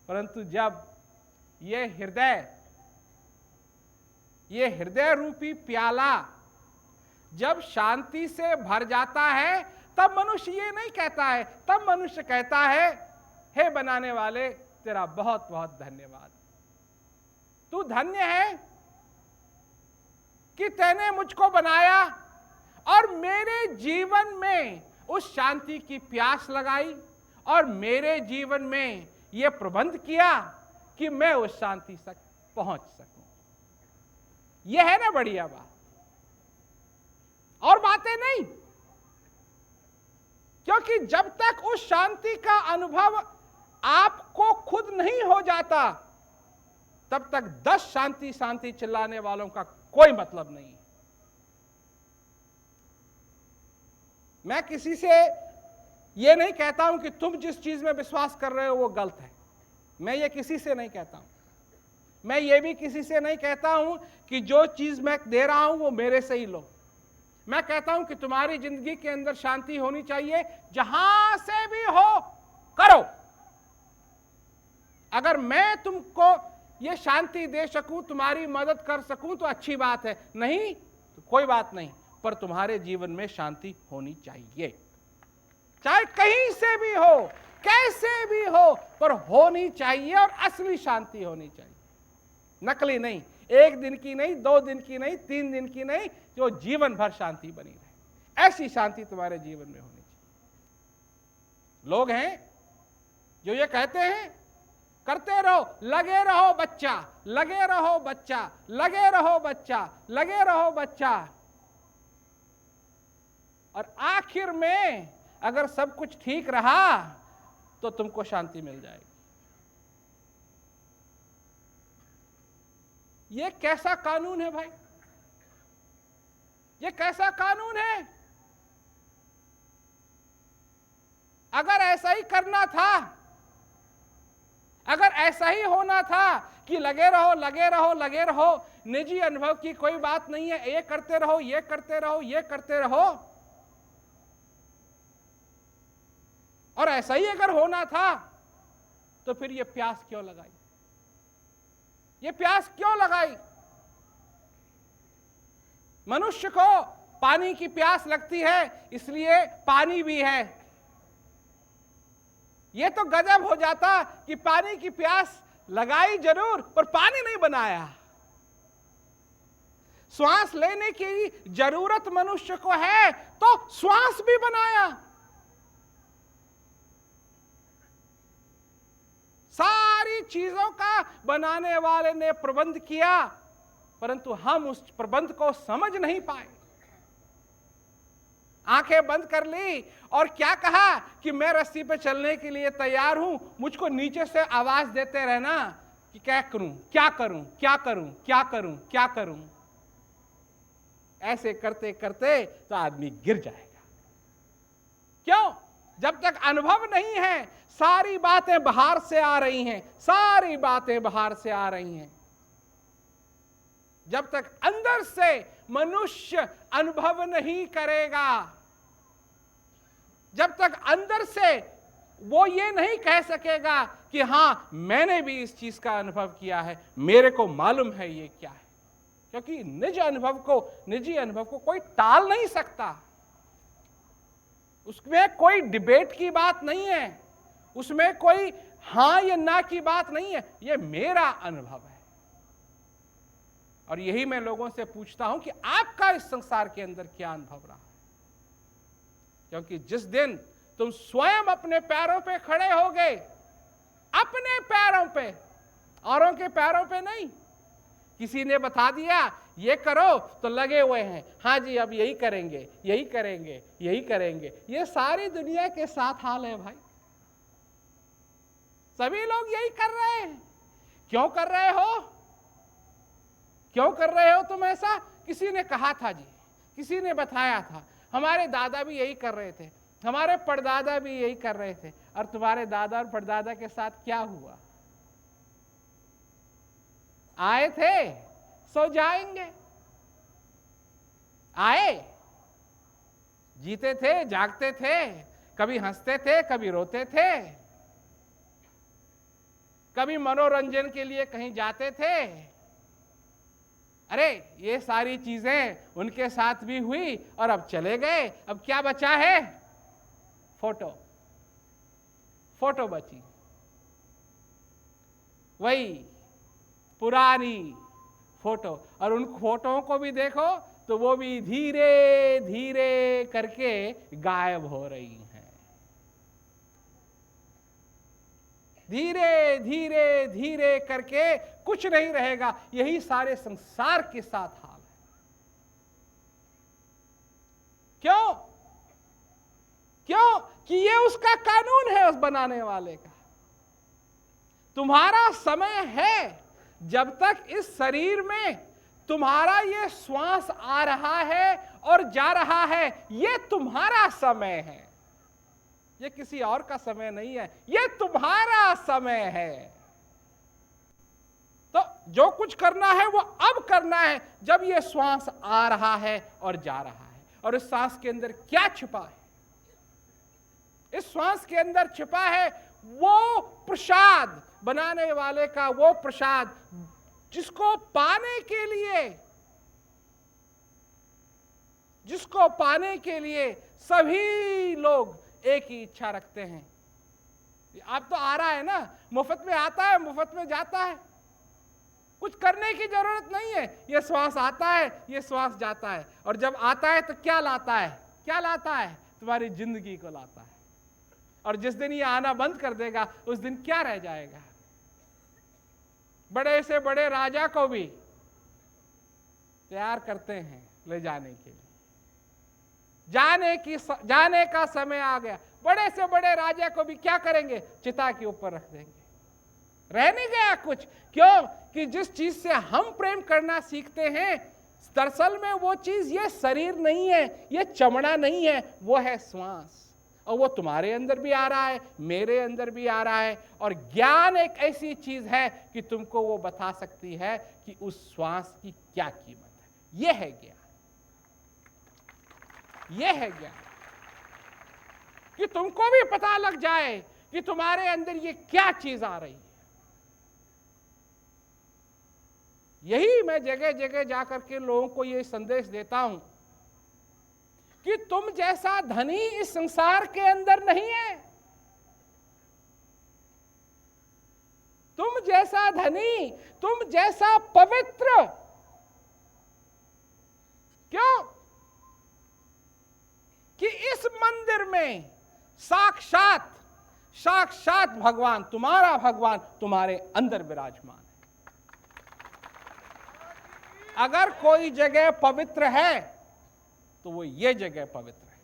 S1: परंतु जब ये हृदय रूपी प्याला जब शांति से भर जाता है, तब मनुष्य ये नहीं कहता है, तब मनुष्य कहता है, हे बनाने वाले तेरा बहुत बहुत धन्यवाद, तू धन्य है कि तूने मुझको बनाया और मेरे जीवन में उस शांति की प्यास लगाई और मेरे जीवन में यह प्रबंध किया कि मैं उस शांति तक पहुंच सकूं। यह है ना बढ़िया बात, और बातें नहीं। क्योंकि जब तक उस शांति का अनुभव आपको खुद नहीं हो जाता, तब तक 10 शांति शांति चिल्लाने वालों का कोई मतलब नहीं। मैं किसी से यह नहीं कहता हूं कि तुम जिस चीज में विश्वास कर रहे हो वो गलत है, मैं ये किसी से नहीं कहता हूं। मैं ये भी किसी से नहीं कहता हूं कि जो चीज मैं दे रहा हूं वो मेरे से ही लो। मैं कहता हूं कि तुम्हारी जिंदगी के अंदर शांति होनी चाहिए, जहां से भी हो करो। अगर मैं तुमको ये शांति दे सकूं, तुम्हारी मदद कर सकूं तो अच्छी बात है, नहीं तो कोई बात नहीं, पर तुम्हारे जीवन में शांति होनी चाहिए, चाहे कहीं से भी हो, कैसे भी हो, पर होनी चाहिए, और असली शांति होनी चाहिए, नकली नहीं। 1 दिन की नहीं, 2 दिन की नहीं, 3 दिन की नहीं, जो जीवन भर शांति बनी रहे, ऐसी शांति तुम्हारे जीवन में होनी चाहिए। लोग हैं जो ये कहते हैं करते रहो, लगे रहो बच्चा, लगे रहो बच्चा, लगे रहो बच्चा, लगे रहो बच्चा, और आखिर में अगर सब कुछ ठीक रहा तो तुमको शांति मिल जाएगी। ये कैसा कानून है भाई, ये कैसा कानून है? अगर ऐसा ही करना था, अगर ऐसा ही होना था कि लगे रहो लगे रहो लगे रहो, निजी अनुभव की कोई बात नहीं है, ये करते रहो ये करते रहो ये करते रहो, और ऐसा ही अगर होना था तो फिर ये प्यास क्यों लगाई, ये प्यास क्यों लगाई? मनुष्य को पानी की प्यास लगती है, इसलिए पानी भी है। ये तो गजब हो जाता कि पानी की प्यास लगाई जरूर पर पानी नहीं बनाया। श्वास लेने की जरूरत मनुष्य को है तो श्वास भी बनाया। सारी चीजों का बनाने वाले ने प्रबंध किया, परंतु हम उस प्रबंध को समझ नहीं पाए। आंखें बंद कर ली और क्या कहा कि मैं रस्सी पे चलने के लिए तैयार हूं, मुझको नीचे से आवाज देते रहना कि क्या करूं क्या करूं क्या करूं क्या करूं क्या करूं। ऐसे करते करते तो आदमी गिर जाएगा। क्यों? जब तक अनुभव नहीं है, सारी बातें बाहर से आ रही हैं, सारी बातें बाहर से आ रही हैं। जब तक अंदर से मनुष्य अनुभव नहीं करेगा, जब तक अंदर से वो ये नहीं कह सकेगा कि हां मैंने भी इस चीज का अनुभव किया है, मेरे को मालूम है ये क्या है, क्योंकि निजी अनुभव को कोई टाल नहीं सकता। उसमें कोई डिबेट की बात नहीं है, उसमें कोई हां या ना की बात नहीं है, ये मेरा अनुभव है। और यही मैं लोगों से पूछता हूं कि आपका इस संसार के अंदर क्या अनुभव रहा है। क्योंकि जिस दिन तुम स्वयं अपने पैरों पे खड़े हो गए, अपने पैरों पे, औरों के पैरों पे नहीं, किसी ने बता दिया ये करो तो लगे हुए हैं, हाँ जी अब यही करेंगे यही करेंगे यही करेंगे। ये सारी दुनिया के साथ हाल है भाई, सभी लोग यही कर रहे हैं। क्यों कर रहे हो, क्यों कर रहे हो तुम ऐसा? किसी ने कहा था जी, किसी ने बताया था, हमारे दादा भी यही कर रहे थे, हमारे परदादा भी यही कर रहे थे। और तुम्हारे दादा और परदादा के साथ क्या हुआ? आए थे सो जाएंगे,
S2: आए, जीते थे, जागते थे, कभी हंसते थे, कभी रोते थे, कभी मनोरंजन के लिए कहीं जाते थे। अरे ये सारी चीजें उनके साथ भी हुई और अब चले गए। अब क्या बचा है? फोटो, फोटो बची, वही पुरानी फोटो। और उन फोटोओं को भी देखो तो वो भी धीरे धीरे करके गायब हो रही हैं। धीरे धीरे धीरे करके कुछ नहीं रहेगा। यही सारे संसार के साथ हाल है। क्यों? क्यों? कि ये उसका कानून है, उस बनाने वाले का। तुम्हारा समय है, जब तक इस शरीर में तुम्हारा ये श्वास आ रहा है और जा रहा है, ये तुम्हारा समय है। ये किसी और का समय नहीं है, ये तुम्हारा समय है। तो जो कुछ करना है वो अब करना है, जब ये श्वास आ रहा है और जा रहा है। और इस श्वास के अंदर क्या छिपा है? इस श्वास के अंदर छिपा है वो प्रसाद, बनाने वाले का वो प्रसाद, जिसको पाने के लिए सभी लोग एक ही इच्छा रखते हैं। अब तो आ रहा है ना, मुफ्त में आता है, मुफ्त में जाता है, कुछ करने की जरूरत नहीं है। ये श्वास आता है, ये श्वास जाता है। और जब आता है तो क्या लाता है? क्या लाता है? तुम्हारी जिंदगी को लाता है। और जिस दिन ये आना बंद कर देगा, उस दिन क्या रह जाएगा? बड़े से बड़े राजा को भी तैयार करते हैं ले जाने के लिए। जाने का समय आ गया। बड़े से बड़े राजा को भी क्या करेंगे? चिता के ऊपर रख देंगे। रह नहीं गया कुछ। क्यों? कि जिस चीज से हम प्रेम करना सीखते हैं, दरअसल में वो चीज ये शरीर नहीं है, ये चमड़ा नहीं है, वो है श्वास। और वो तुम्हारे अंदर भी आ रहा है, मेरे अंदर भी आ रहा है। और ज्ञान एक ऐसी चीज है कि तुमको वो बता सकती है कि उस श्वास की क्या कीमत है। ये है ज्ञान, ये है ज्ञान। कि तुमको भी पता लग जाए कि तुम्हारे अंदर ये क्या चीज आ रही है। यही मैं जगह जगह जाकर के लोगों को ये संदेश देता हूं कि तुम जैसा धनी इस संसार के अंदर नहीं है। तुम जैसा धनी, तुम जैसा पवित्र। क्यों? कि इस मंदिर में साक्षात भगवान, तुम्हारा भगवान तुम्हारे अंदर विराजमान है। अगर कोई जगह पवित्र है तो वो ये जगह पवित्र है।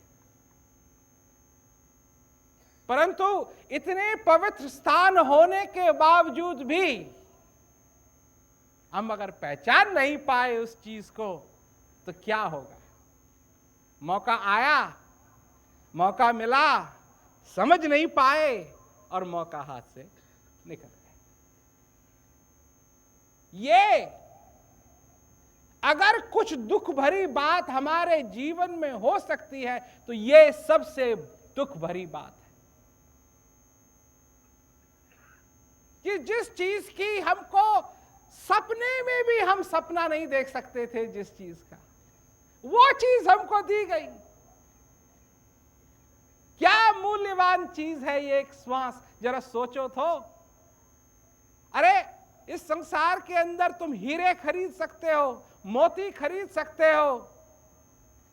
S2: परंतु इतने पवित्र स्थान होने के बावजूद भी हम अगर पहचान नहीं पाए उस चीज को, तो क्या होगा? मौका आया, मौका मिला, समझ नहीं पाए और मौका हाथ से निकल गया। ये अगर कुछ दुख भरी बात हमारे जीवन में हो सकती है तो ये सबसे दुख भरी बात है कि जिस चीज की हमको सपने में भी हम सपना नहीं देख सकते थे, जिस चीज का, वो चीज हमको दी गई। क्या मूल्यवान चीज है ये एक श्वास, जरा सोचो तो। अरे इस संसार के अंदर तुम हीरे खरीद सकते हो, मोती खरीद सकते हो,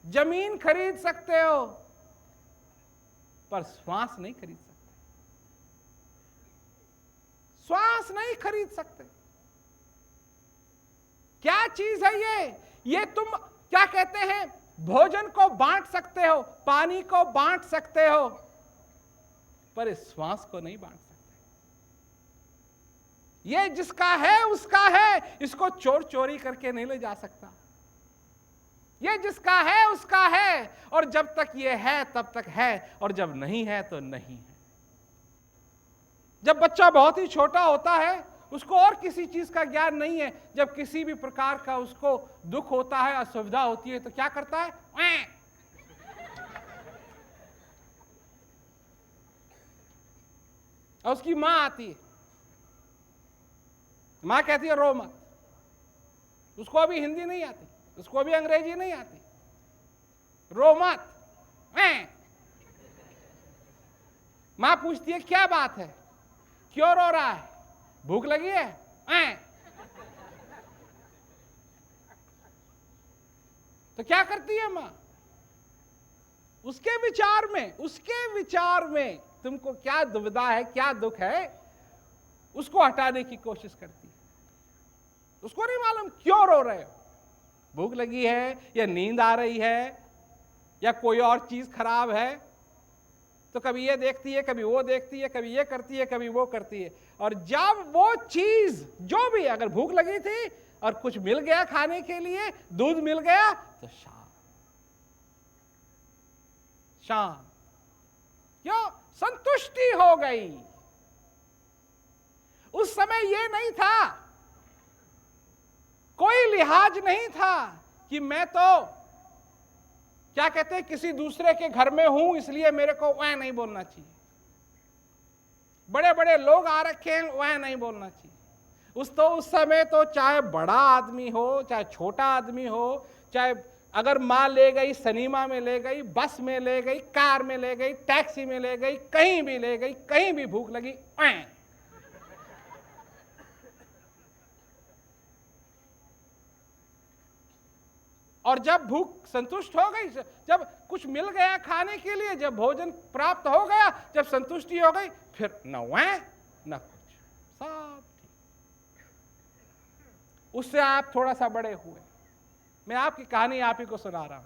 S2: जमीन खरीद सकते हो, पर श्वास नहीं खरीद सकते। श्वास नहीं खरीद सकते। क्या चीज है ये तुम क्या कहते हैं? भोजन को बांट सकते हो, पानी को बांट सकते हो, पर इस श्वास को नहीं बांट सकते। ये जिसका है उसका है, इसको चोर चोरी करके नहीं ले जा सकता। ये जिसका है उसका है, और जब तक ये है तब तक है, और जब नहीं है तो नहीं है। जब बच्चा बहुत ही छोटा होता है, उसको और किसी चीज का ज्ञान नहीं है। जब किसी भी प्रकार का उसको दुख होता है, असुविधा होती है, तो क्या करता है? ऐं। और उसकी मां आती है, मां कहती है रो मत। उसको अभी हिंदी नहीं आती, उसको अभी अंग्रेजी नहीं आती, रो मत। ऐं। मां पूछती है क्या बात है, क्यों रो रहा है, भूख लगी है? ऐं। तो क्या करती है मां? उसके विचार में तुमको क्या दुविधा है, क्या दुख है, उसको हटाने की कोशिश करती है। उसको नहीं मालूम क्यों रो रहे हो, भूख लगी है या नींद आ रही है या कोई और चीज खराब है। तो कभी ये देखती है, कभी वो देखती है, कभी ये करती है, कभी वो करती है। और जब वो चीज जो भी, अगर भूख लगी थी और कुछ मिल गया खाने के लिए, दूध मिल गया, तो शांत, क्यों? संतुष्टि हो गई। उस समय ये नहीं था, कोई लिहाज नहीं था कि मैं तो क्या कहते हैं किसी दूसरे के घर में हूं इसलिए मेरे को वह नहीं बोलना चाहिए। बड़े बड़े लोग आ रखे हैं, वह नहीं बोलना चाहिए। उस समय तो चाहे बड़ा आदमी हो, चाहे छोटा आदमी हो, चाहे अगर मां ले गई, सिनेमा में ले गई, बस में ले गई, कार में ले गई, टैक्सी में ले गई, कहीं भी ले गई, कहीं भी भूख लगी, और जब भूख संतुष्ट हो गई, जब कुछ मिल गया खाने के लिए, जब भोजन प्राप्त हो गया, जब संतुष्टि हो गई, फिर न वह न कुछ, सब ठीक। उससे आप थोड़ा सा बड़े हुए। मैं आपकी कहानी आप ही को सुना रहा हूं,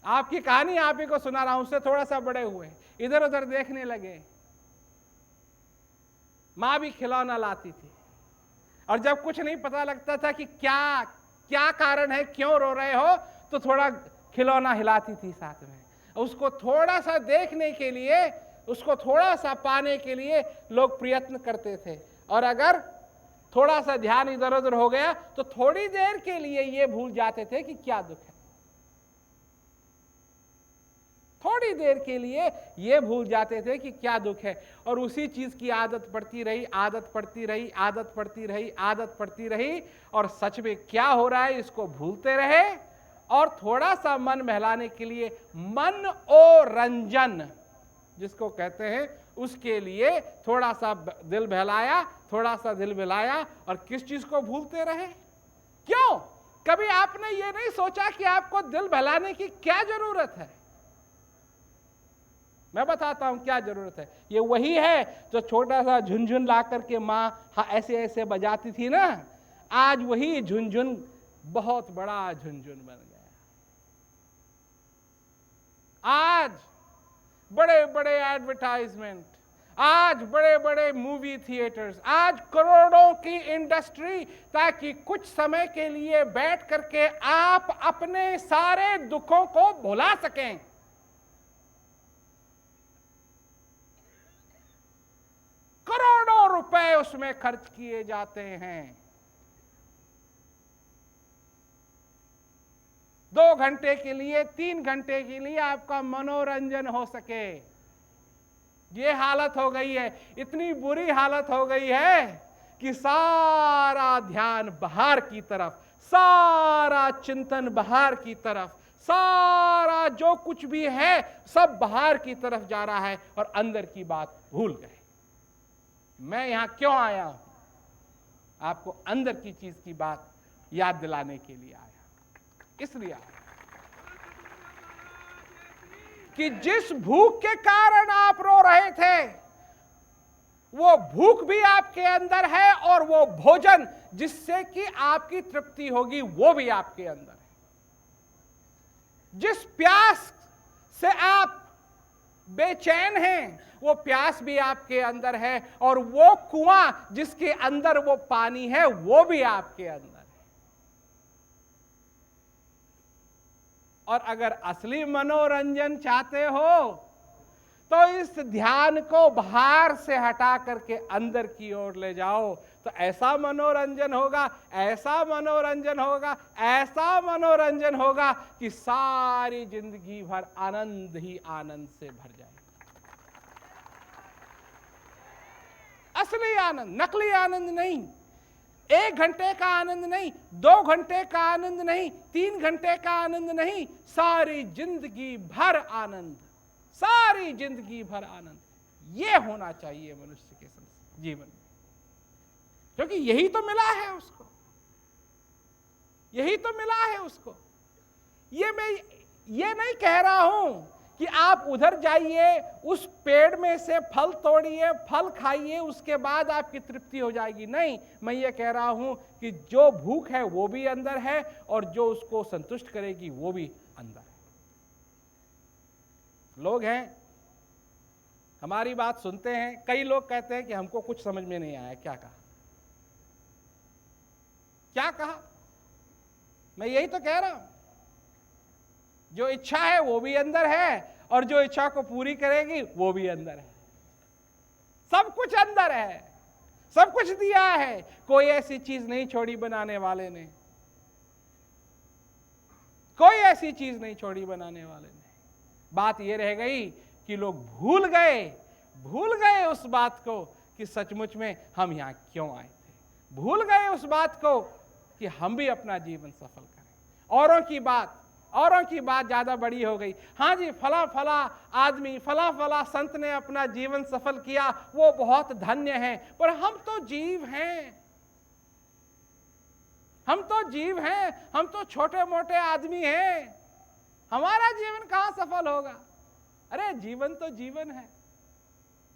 S2: आपकी कहानी आप ही को सुना रहा हूं। उससे थोड़ा सा बड़े हुए, इधर उधर देखने लगे। मां भी खिलौना लाती थी, और जब कुछ नहीं पता लगता था कि क्या क्या कारण है, क्यों रो रहे हो, तो थोड़ा खिलौना हिलाती थी साथ में। उसको थोड़ा सा देखने के लिए, उसको थोड़ा सा पाने के लिए लोग प्रयत्न करते थे। और अगर थोड़ा सा ध्यान इधर उधर हो गया तो थोड़ी देर के लिए ये भूल जाते थे कि क्या दुख है। थोड़ी देर के लिए ये भूल जाते थे कि क्या दुख है। और उसी चीज की आदत पड़ती रही, आदत पड़ती रही, आदत पड़ती रही, आदत पड़ती रही। और सच में क्या हो रहा है इसको भूलते रहे। और थोड़ा सा मन बहलाने के लिए मन ओ रंजन जिसको कहते हैं, उसके लिए थोड़ा सा दिल बहलाया, थोड़ा सा दिल बहलाया, और किस चीज को भूलते रहे? क्यों? कभी आपने ये नहीं सोचा कि आपको दिल बहलाने की क्या जरूरत है? मैं बताता हूं क्या जरूरत है। ये वही है जो छोटा सा झुनझुन ला करके मां ऐसे ऐसे बजाती थी ना। आज वही झुनझुन बहुत बड़ा झुनझुन बन गया। आज बड़े बड़े एडवर्टाइजमेंट, आज बड़े बड़े मूवी थिएटर्स, आज करोड़ों की इंडस्ट्री, ताकि कुछ समय के लिए बैठ करके आप अपने सारे दुखों को भुला सकें। करोड़ों रुपए उसमें खर्च किए जाते हैं। 2 घंटे के लिए, 3 घंटे के लिए आपका मनोरंजन हो सके। ये हालत हो गई है, इतनी बुरी हालत हो गई है कि सारा ध्यान बाहर की तरफ, सारा चिंतन बाहर की तरफ, सारा जो कुछ भी है सब बाहर की तरफ जा रहा है और अंदर की बात भूल गए। मैं यहां क्यों आया हूं? आपको अंदर की चीज की बात याद दिलाने के लिए आया। इसलिए आया कि जिस भूख के कारण आप रो रहे थे, वो भूख भी आपके अंदर है, और वो भोजन जिससे कि आपकी तृप्ति होगी वो भी आपके अंदर है। जिस प्यास से आप बेचैन हैं, वो प्यास भी आपके अंदर है, और वो कुआं जिसके अंदर वो पानी है वो भी आपके अंदर है। और अगर असली मनोरंजन चाहते हो तो इस ध्यान को बाहर से हटा करके अंदर की ओर ले जाओ, तो ऐसा मनोरंजन होगा, ऐसा मनोरंजन होगा, ऐसा मनोरंजन होगा कि सारी जिंदगी भर आनंद ही आनंद से भर जाएगा। असली आनंद, नकली आनंद नहीं, 1 घंटे का आनंद नहीं, 2 घंटे का आनंद नहीं, 3 घंटे का आनंद नहीं, सारी जिंदगी भर आनंद, सारी जिंदगी भर आनंद। ये होना चाहिए मनुष्य के जीवन में, क्योंकि यही तो मिला है उसको, यही तो मिला है उसको। ये मैं ये नहीं कह रहा हूं कि आप उधर जाइए, उस पेड़ में से फल तोड़िए, फल खाइए, उसके बाद आपकी तृप्ति हो जाएगी। नहीं, मैं ये कह रहा हूं कि जो भूख है वो भी अंदर है, और जो उसको संतुष्ट करेगी वो भी अंदर है। लोग हैं, हमारी बात सुनते हैं, कई लोग कहते हैं कि हमको कुछ समझ में नहीं आया, क्या कहा, क्या कहा। मैं यही तो कह रहा हूं, जो इच्छा है वो भी अंदर है, और जो इच्छा को पूरी करेगी वो भी अंदर है। सब कुछ अंदर है, सब कुछ दिया है, कोई ऐसी चीज नहीं छोड़ी बनाने वाले ने, कोई ऐसी चीज नहीं छोड़ी बनाने वाले ने। बात ये रह गई कि लोग भूल गए उस बात को कि सचमुच में हम यहां क्यों आए थे, भूल गए उस बात को कि हम भी अपना जीवन सफल करें। औरों की बात ज्यादा बड़ी हो गई। हाँ जी, फला फला आदमी, फला फला संत ने अपना जीवन सफल किया, वो बहुत धन्य है, पर हम तो जीव हैं, हम तो जीव हैं, हम तो छोटे मोटे आदमी हैं, हमारा जीवन कहां सफल होगा। अरे जीवन तो जीवन है,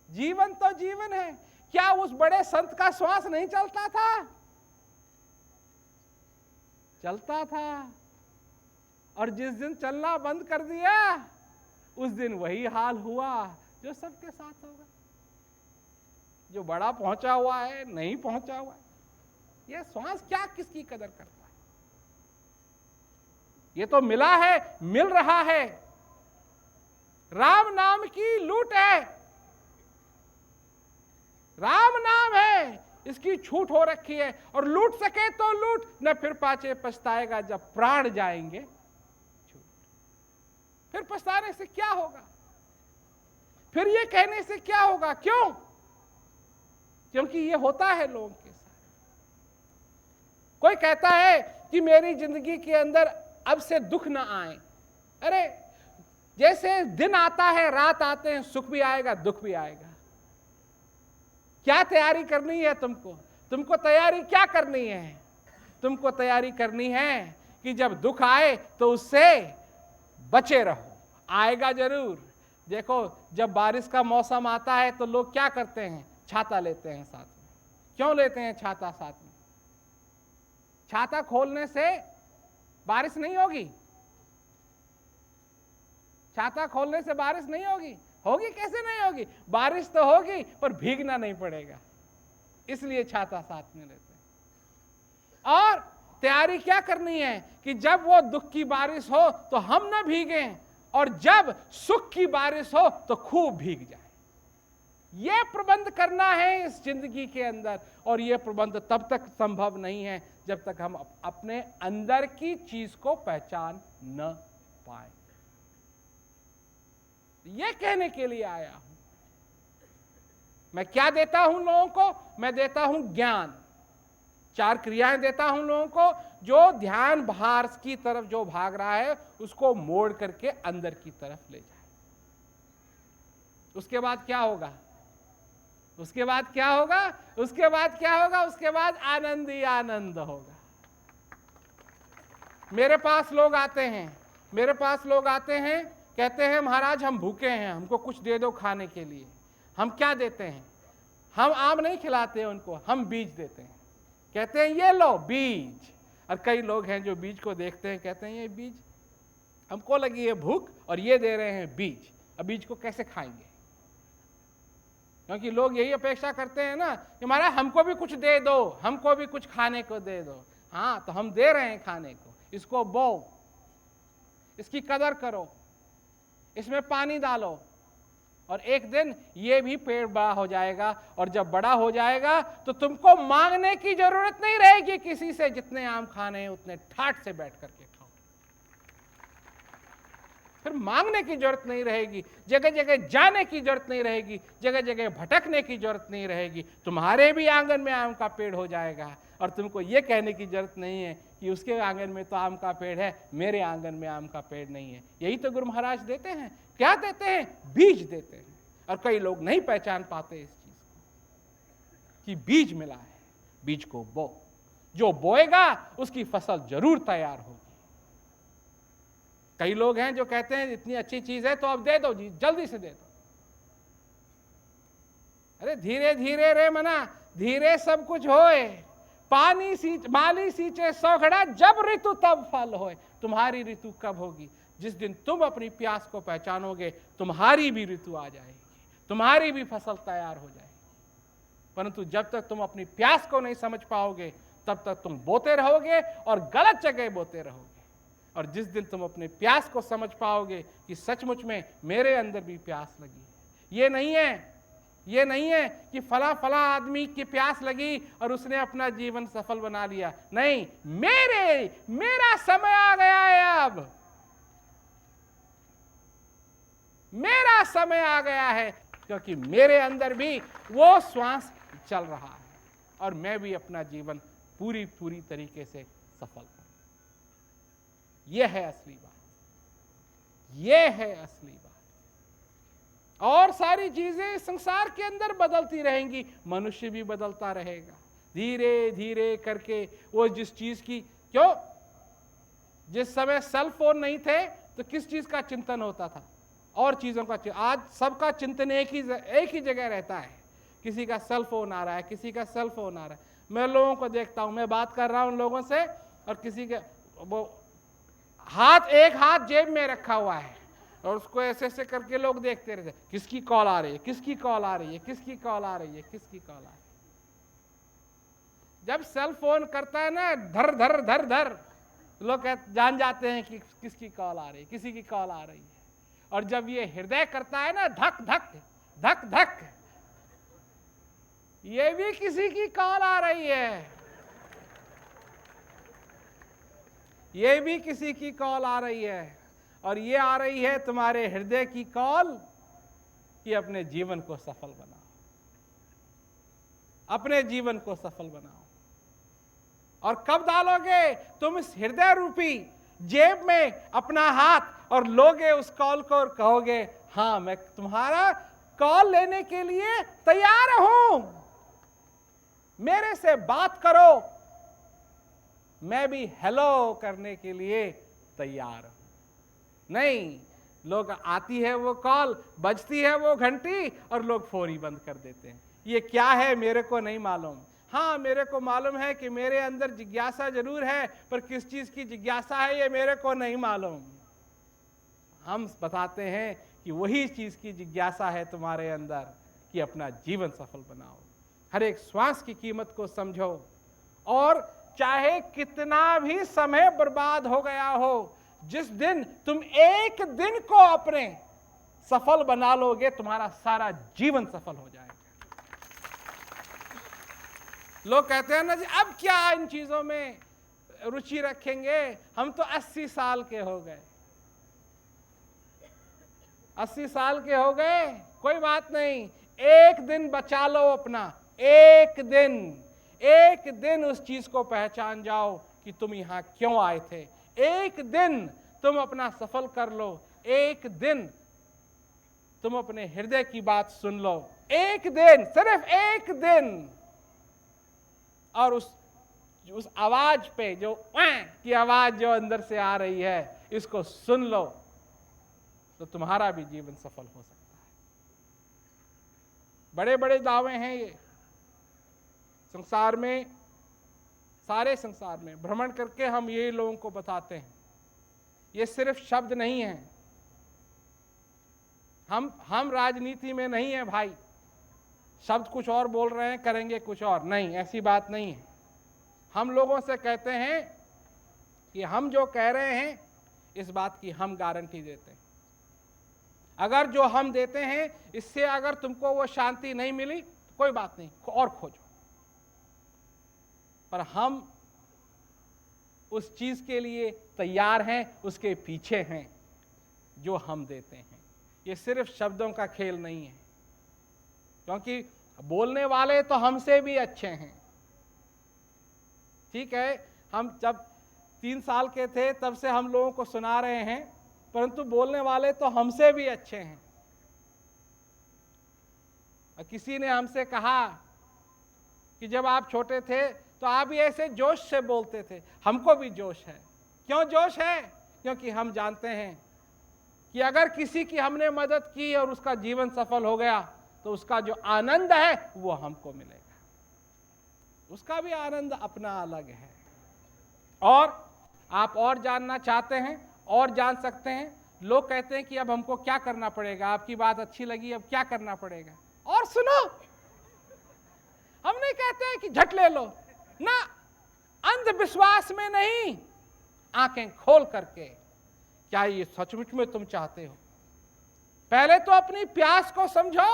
S2: जीवन तो जीवन है। क्या उस बड़े संत का श्वास नहीं चलता था? चलता था, और जिस दिन चलना बंद कर दिया उस दिन वही हाल हुआ जो सबके साथ होगा। जो बड़ा पहुंचा हुआ है, नहीं पहुंचा हुआ है, ये श्वास क्या किसकी कदर करता है। ये तो मिला है, मिल रहा है, राम नाम की लूट है, राम नाम है, इसकी छूट हो रखी है, और लूट सके तो लूट, न फिर पाछे पछताएगा जब प्राण जाएंगे। फिर पछताने से क्या होगा, फिर ये कहने से क्या होगा, क्यों? क्योंकि ये होता है लोगों के साथ। कोई कहता है कि मेरी जिंदगी के अंदर अब से दुख ना आए। अरे जैसे दिन आता है, रात आते हैं, सुख भी आएगा, दुख भी आएगा। क्या तैयारी करनी है तुमको तैयारी क्या करनी है? तुमको तैयारी करनी है कि जब दुख आए तो उससे बचे रहो, आएगा जरूर। देखो, जब बारिश का मौसम आता है तो लोग क्या करते हैं? छाता लेते हैं साथ में। क्यों लेते हैं छाता साथ में? छाता खोलने से बारिश नहीं होगी, छाता खोलने से बारिश नहीं होगी। होगी कैसे नहीं होगी? बारिश तो होगी पर भीगना नहीं पड़ेगा, इसलिए छाता साथ में लेते हैं। और तैयारी क्या करनी है कि जब वो दुख की बारिश हो तो हम ना भीगें, और जब सुख की बारिश हो तो खूब भीग जाए। ये प्रबंध करना है इस जिंदगी के अंदर, और ये प्रबंध तब तक संभव नहीं है जब तक हम अपने अंदर की चीज को पहचान न पाए। ये कहने के लिए आया हूं। मैं क्या देता हूं लोगों को? मैं देता हूं ज्ञान। 4 क्रियाएं देता हूं लोगों को, जो ध्यान बाहर की तरफ जो भाग रहा है उसको मोड़ करके अंदर की तरफ ले जाए। उसके बाद क्या होगा? उसके बाद क्या होगा? उसके बाद क्या होगा? उसके बाद आनंद ही आनंद होगा। मेरे पास लोग आते हैं, कहते हैं महाराज हम भूखे हैं, हमको कुछ दे दो खाने के लिए। हम क्या देते हैं? हम आम नहीं खिलाते उनको, हम बीज देते हैं। कहते हैं ये लो बीज। और कई लोग हैं जो बीज को देखते हैं, कहते हैं ये बीज, हमको लगी है भूख और ये दे रहे हैं बीज, अब बीज को कैसे खाएंगे? क्योंकि लोग यही अपेक्षा करते हैं ना कि महाराज हमको भी कुछ दे दो, हमको भी कुछ खाने को दे दो। हाँ, तो हम दे रहे हैं खाने को, इसको बो, इसकी कदर करो, इसमें पानी डालो, और एक दिन ये भी पेड़ बड़ा हो जाएगा, और जब बड़ा हो जाएगा तो तुमको मांगने की जरूरत नहीं रहेगी किसी से, जितने आम खाने हैं उतने ठाट से बैठ करके खाओ। फिर मांगने की जरूरत नहीं रहेगी, जगह जगह जाने की जरूरत नहीं रहेगी, जगह जगह भटकने की जरूरत नहीं रहेगी। तुम्हारे भी आंगन में आम का पेड़ हो जाएगा, और तुमको ये कहने की जरूरत नहीं है कि उसके आंगन में तो आम का पेड़ है, मेरे आंगन में आम का पेड़ नहीं है। यही तो गुरु महाराज देते हैं। क्या देते हैं? बीज देते हैं। और कई लोग नहीं पहचान पाते इस चीज को कि बीज मिला है। बीज को बो, जो बोएगा उसकी फसल जरूर तैयार होगी। कई लोग हैं जो कहते हैं इतनी अच्छी चीज है तो अब दे दो जी, जल्दी से दे दो। अरे धीरे धीरे रे मना, धीरे सब कुछ होए। पानी सींच माली सींचे 100 घड़ा, जब ऋतु तब फल होए। तुम्हारी ऋतु कब होगी? जिस दिन तुम अपनी प्यास को पहचानोगे, तुम्हारी भी ऋतु आ जाएगी, तुम्हारी भी फसल तैयार हो जाएगी। परंतु जब तक तुम अपनी प्यास को नहीं समझ पाओगे, तब तक तुम बोते रहोगे और गलत जगह बोते रहोगे। और जिस दिन तुम अपने प्यास को समझ पाओगे कि सचमुच में मेरे अंदर भी प्यास लगी है, ये नहीं है कि फला फला आदमी की प्यास लगी और उसने अपना जीवन सफल बना लिया। नहीं, मेरा समय आ गया है, अब मेरा समय आ गया है, क्योंकि मेरे अंदर भी वो श्वास चल रहा है और मैं भी अपना जीवन पूरी तरीके से सफल करूं। यह है असली बात, यह है असली बात। और सारी चीजें संसार के अंदर बदलती रहेंगी, मनुष्य भी बदलता रहेगा धीरे धीरे करके। वो जिस चीज की, क्यों, जिस समय सेल फोन नहीं थे तो किस चीज का चिंतन होता था? और चीजों का। आज सबका चिंतन एक ही जगह रहता है। किसी का सेल फोन आ रहा है, किसी का सेल फोन आ रहा है। मैं लोगों को देखता हूं, मैं बात कर रहा हूं लोगों से, और किसी के वो एक हाथ जेब में रखा हुआ है और उसको ऐसे ऐसे करके लोग देखते रहते, किसकी कॉल आ रही है, किसकी कॉल आ रही है, किसकी कॉल आ रही है, किसकी कॉल आ रही है। जब सेल फोन करता है ना, धर धर धर धर, लोग जान जाते हैं कि किसकी कॉल आ रही है, किसी की कॉल आ रही है। और जब ये हृदय करता है ना, धक धक धक धक, ये भी किसी की कॉल आ रही है, ये भी किसी की कॉल आ रही है। और ये आ रही है तुम्हारे हृदय की कॉल कि अपने जीवन को सफल बनाओ, अपने जीवन को सफल बनाओ। और कब डालोगे तुम इस हृदय रूपी जेब में अपना हाथ और लोगे उस कॉल को और कहोगे, हां मैं तुम्हारा कॉल लेने के लिए तैयार हूं, मेरे से बात करो, मैं भी हेलो करने के लिए तैयार हूं। नहीं, लोग आती है वो कॉल, बजती है वो घंटी और लोग फोन ही बंद कर देते हैं। ये क्या है मेरे को नहीं मालूम। हाँ, मेरे को मालूम है कि मेरे अंदर जिज्ञासा जरूर है, पर किस चीज की जिज्ञासा है ये मेरे को नहीं मालूम। हम बताते हैं कि वही चीज की जिज्ञासा है तुम्हारे अंदर कि अपना जीवन सफल बनाओ। हर एक श्वास की कीमत को समझो, और चाहे कितना भी समय बर्बाद हो गया हो, जिस दिन तुम एक दिन को अपने सफल बना लोगे, तुम्हारा सारा जीवन सफल हो जाएगा। लोग कहते हैं ना जी, अब क्या इन चीजों में रुचि रखेंगे, हम तो 80 साल के हो गए, 80 साल के हो गए, कोई बात नहीं, एक दिन बचा लो अपना, एक दिन उस चीज को पहचान जाओ कि तुम यहां क्यों आए थे। एक दिन तुम अपना सफल कर लो, एक दिन तुम अपने हृदय की बात सुन लो, एक दिन, सिर्फ एक दिन। और उस आवाज पे जो की आवाज जो अंदर से आ रही है, इसको सुन लो, तो तुम्हारा भी जीवन सफल हो सकता है। बड़े बड़े दावे हैं ये संसार में, सारे संसार में भ्रमण करके हम ये लोगों को बताते हैं। ये सिर्फ शब्द नहीं है, हम राजनीति में नहीं है भाई, शब्द कुछ और बोल रहे हैं, करेंगे कुछ और, नहीं, ऐसी बात नहीं है। हम लोगों से कहते हैं कि हम जो कह रहे हैं इस बात की हम गारंटी देते हैं। अगर जो हम देते हैं इससे अगर तुमको वो शांति नहीं मिली तो कोई बात नहीं, और खोजो। पर हम उस चीज के लिए तैयार हैं, उसके पीछे हैं जो हम देते हैं। ये सिर्फ शब्दों का खेल नहीं है, क्योंकि बोलने वाले तो हमसे भी अच्छे हैं। ठीक है, हम जब 3 साल के थे तब से हम लोगों को सुना रहे हैं, परंतु बोलने वाले तो हमसे भी अच्छे हैं। किसी ने हमसे कहा कि जब आप छोटे थे तो आप भी ऐसे जोश से बोलते थे। हमको भी जोश है। क्यों जोश है? क्योंकि हम जानते हैं कि अगर किसी की हमने मदद की और उसका जीवन सफल हो गया तो उसका जो आनंद है वो हमको मिलेगा। उसका भी आनंद अपना अलग है। और आप और जानना चाहते हैं और जान सकते हैं। लोग कहते हैं कि अब हमको क्या करना पड़ेगा, आपकी बात अच्छी लगी, अब क्या करना पड़ेगा? और सुनो, हम नहीं कहते हैं कि झट ले लो ना, अंधविश्वास में नहीं, आंखें खोल करके, क्या ये सचमुच में तुम चाहते हो? पहले तो अपनी प्यास को समझो।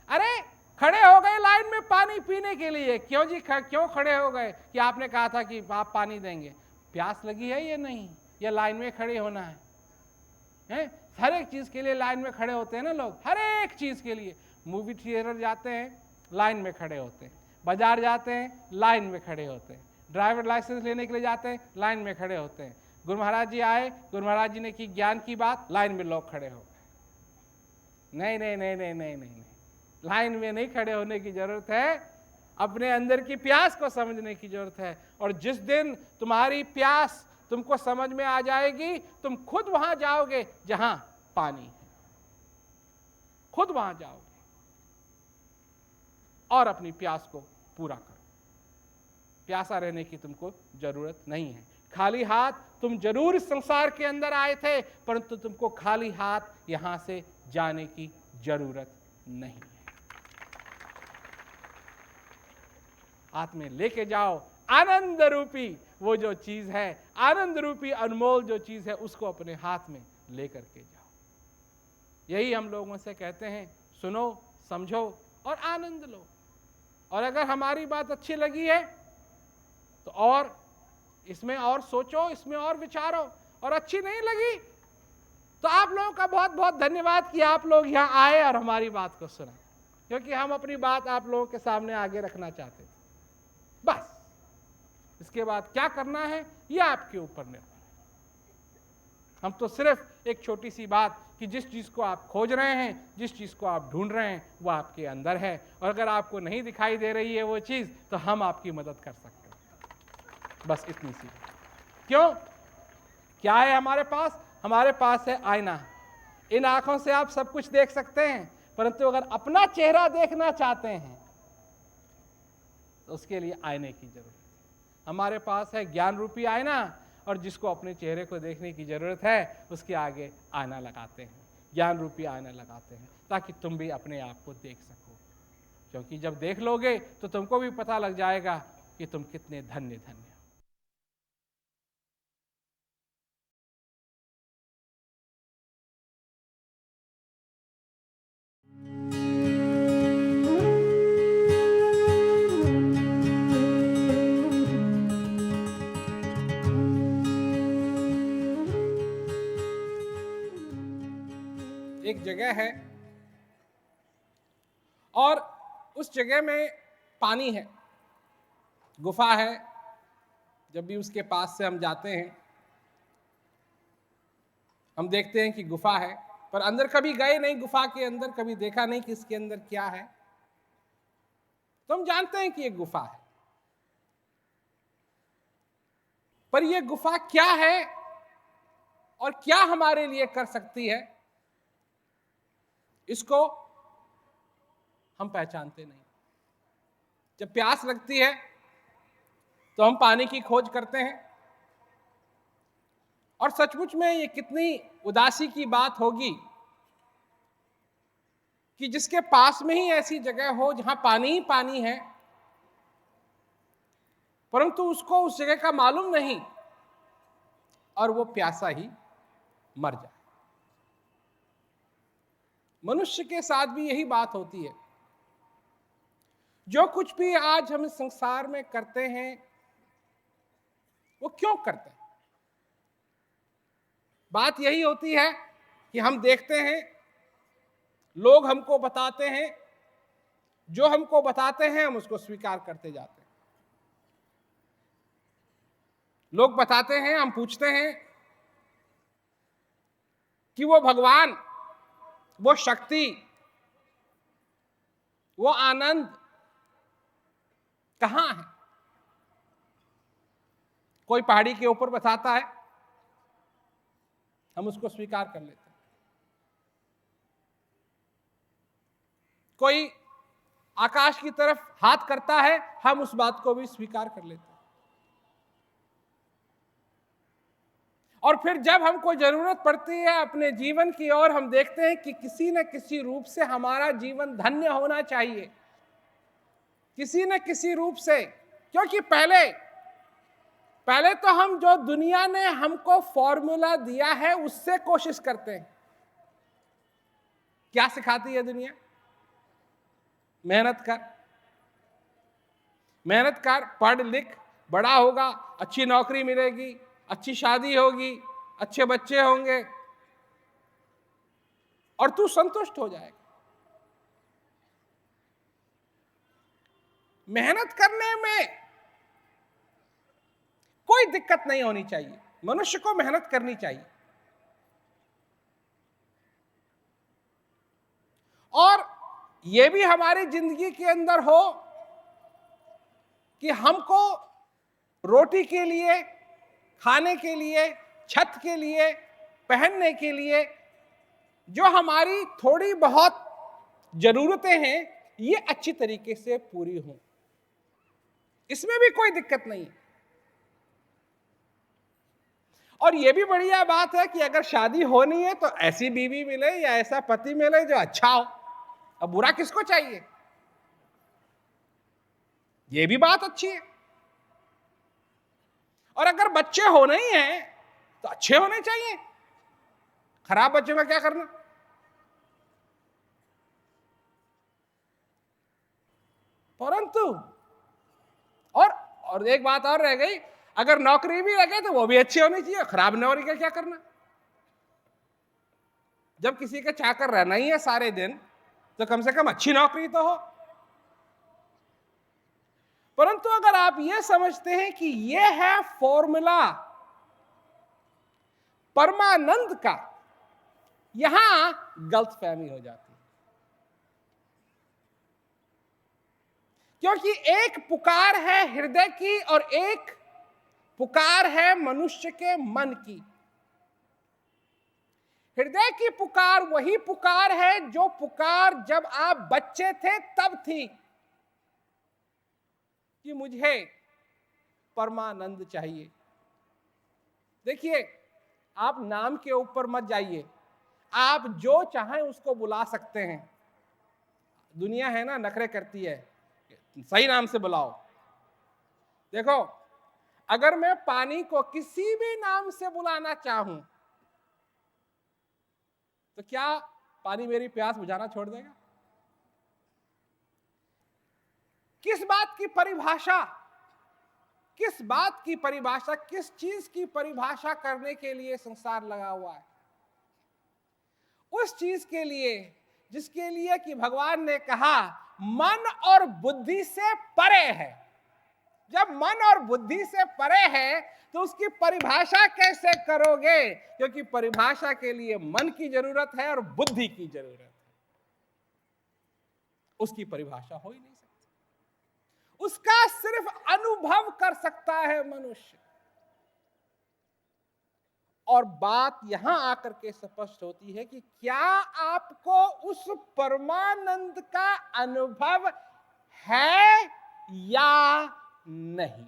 S2: अरे खड़े हो गए लाइन में पानी पीने के लिए, क्यों जी? क्यों खड़े हो गए? कि आपने कहा था कि आप पानी देंगे। प्यास लगी है या नहीं? या लाइन में खड़े होना है? हर एक चीज के लिए लाइन में खड़े होते हैं ना लोग, हर एक चीज के लिए। मूवी थिएटर जाते हैं, लाइन में खड़े होते हैं। बाजार जाते हैं, लाइन में खड़े होते हैं। ड्राइवर लाइसेंस लेने के लिए जाते हैं, लाइन में खड़े होते हैं। गुरु महाराज जी आए, गुरु महाराज जी ने की ज्ञान की बात, लाइन में लोग खड़े हो गए। नहीं नहीं नहीं नहीं नहीं नहीं, लाइन में नहीं खड़े होने की जरूरत है, अपने अंदर की प्यास को समझने की जरूरत है। और जिस दिन तुम्हारी प्यास तुमको समझ में आ जाएगी, तुम खुद वहां जाओगे जहां पानी है, खुद वहां जाओगे और अपनी प्यास को पूरा करो। प्यासा रहने की तुमको जरूरत नहीं है। खाली हाथ तुम जरूर इस संसार के अंदर आए थे, परंतु तुमको खाली हाथ यहां से जाने की जरूरत नहीं है। हाथ में लेके जाओ आनंद रूपी वो जो चीज है, आनंद रूपी अनमोल जो चीज है, उसको अपने हाथ में लेकर के जाओ। यही हम लोगों से कहते हैं, सुनो, समझो और आनंद लो। और अगर हमारी बात अच्छी लगी है तो और इसमें और सोचो, इसमें और विचारो। और अच्छी नहीं लगी तो आप लोगों का बहुत बहुत धन्यवाद कि आप लोग यहाँ आए और हमारी बात को सुना, क्योंकि हम अपनी बात आप लोगों के सामने आगे रखना चाहते थे। बस इसके बाद क्या करना है ये आपके ऊपर निर्भर है। हम तो सिर्फ एक छोटी सी बात कि जिस चीज को आप खोज रहे हैं, जिस चीज को आप ढूंढ रहे हैं, वो आपके अंदर है। और अगर आपको नहीं दिखाई दे रही है वो चीज, तो हम आपकी मदद कर सकते हैं। बस इतनी सी। क्यों? क्या है हमारे पास? हमारे पास है आईना। इन आंखों से आप सब कुछ देख सकते हैं, परंतु अगर अपना चेहरा देखना चाहते हैं तो उसके लिए आईने की जरूरत है। हमारे पास है ज्ञान रूपी आईना, और जिसको अपने चेहरे को देखने की जरूरत है उसके आगे आईना लगाते हैं, ज्ञान रूपी आईना लगाते हैं, ताकि तुम भी अपने आप को देख सको। क्योंकि जब देख लोगे तो तुमको भी पता लग जाएगा कि तुम कितने धन्य धन्य हो। एक जगह है और उस जगह में पानी है, गुफा है। जब भी उसके पास से हम जाते हैं, हम देखते हैं कि गुफा है, पर अंदर कभी गए नहीं। गुफा के अंदर कभी देखा नहीं कि इसके अंदर क्या है। तो हम जानते हैं कि ये गुफा है, पर ये गुफा क्या है और क्या हमारे लिए कर सकती है, इसको हम पहचानते नहीं। जब प्यास लगती है तो हम पानी की खोज करते हैं, और सचमुच में ये कितनी उदासी की बात होगी कि जिसके पास में ही ऐसी जगह हो जहां पानी ही पानी है, परंतु उसको उस जगह का मालूम नहीं और वो प्यासा ही मर जाए। मनुष्य के साथ भी यही बात होती है। जो कुछ भी आज हम इस संसार में करते हैं वो क्यों करते हैं? बात यही होती है कि हम देखते हैं, लोग हमको बताते हैं, जो हमको बताते हैं हम उसको स्वीकार करते जाते हैं। लोग बताते हैं, हम पूछते हैं कि वो भगवान, वो शक्ति, वो आनंद कहां है? कोई पहाड़ी के ऊपर बताता है, हम उसको स्वीकार कर लेते हैं। कोई आकाश की तरफ हाथ करता है, हम उस बात को भी स्वीकार कर लेते हैं। और फिर जब हमको जरूरत पड़ती है अपने जीवन की ओर, हम देखते हैं कि किसी न किसी रूप से हमारा जीवन धन्य होना चाहिए, किसी न किसी रूप से। क्योंकि पहले तो हम जो दुनिया ने हमको फॉर्मूला दिया है उससे कोशिश करते हैं। क्या सिखाती है दुनिया? मेहनत कर, मेहनत कर, पढ़ लिख, बड़ा होगा, अच्छी नौकरी मिलेगी, अच्छी शादी होगी, अच्छे बच्चे होंगे और तू संतुष्ट हो जाएगा। मेहनत करने में कोई दिक्कत नहीं होनी चाहिए, मनुष्य को मेहनत करनी चाहिए। और यह भी हमारी जिंदगी के अंदर हो कि हमको रोटी के लिए, खाने के लिए, छत के लिए, पहनने के लिए जो हमारी थोड़ी बहुत जरूरतें हैं ये अच्छी तरीके से पूरी हों, इसमें भी कोई दिक्कत नहीं है। और यह भी बढ़िया बात है कि अगर शादी होनी है तो ऐसी बीवी मिले या ऐसा पति मिले जो अच्छा हो। अब बुरा किसको चाहिए? यह भी बात अच्छी है। और अगर बच्चे होने ही हैं तो अच्छे होने चाहिए, खराब बच्चों का क्या करना। परंतु और एक बात और रह गई, अगर नौकरी भी लगे तो वो भी अच्छी होनी चाहिए, खराब नौकरी का क्या करना। जब किसी का चाकर रहना ही है सारे दिन तो कम से कम अच्छी नौकरी तो हो। परंतु अगर आप यह समझते हैं कि यह है फॉर्मूला परमानंद का, यहां गलतफहमी हो जाती है। क्योंकि एक पुकार है हृदय की और एक पुकार है मनुष्य के मन की। हृदय की पुकार वही पुकार है जो पुकार जब आप बच्चे थे तब थी कि मुझे परमानंद चाहिए। देखिए, आप नाम के ऊपर मत जाइए, आप जो चाहें उसको बुला सकते हैं। दुनिया है ना, नखरे करती है, सही नाम से बुलाओ। देखो, अगर मैं पानी को किसी भी नाम से बुलाना चाहूं तो क्या पानी मेरी प्यास बुझाना छोड़ देगा? किस बात की परिभाषा, किस बात की परिभाषा, किस चीज की परिभाषा करने के लिए संसार लगा हुआ है? उस चीज के लिए जिसके लिए कि भगवान ने कहा मन और बुद्धि से परे है। जब मन और बुद्धि से परे है तो उसकी परिभाषा कैसे करोगे? क्योंकि परिभाषा के लिए मन की जरूरत है और बुद्धि की जरूरत है। उसकी परिभाषा हो ही नहीं सकती, उसका सिर्फ अनुभव कर सकता है मनुष्य। और बात यहां आकर के स्पष्ट होती है कि क्या आपको उस परमानंद का अनुभव है या नहीं।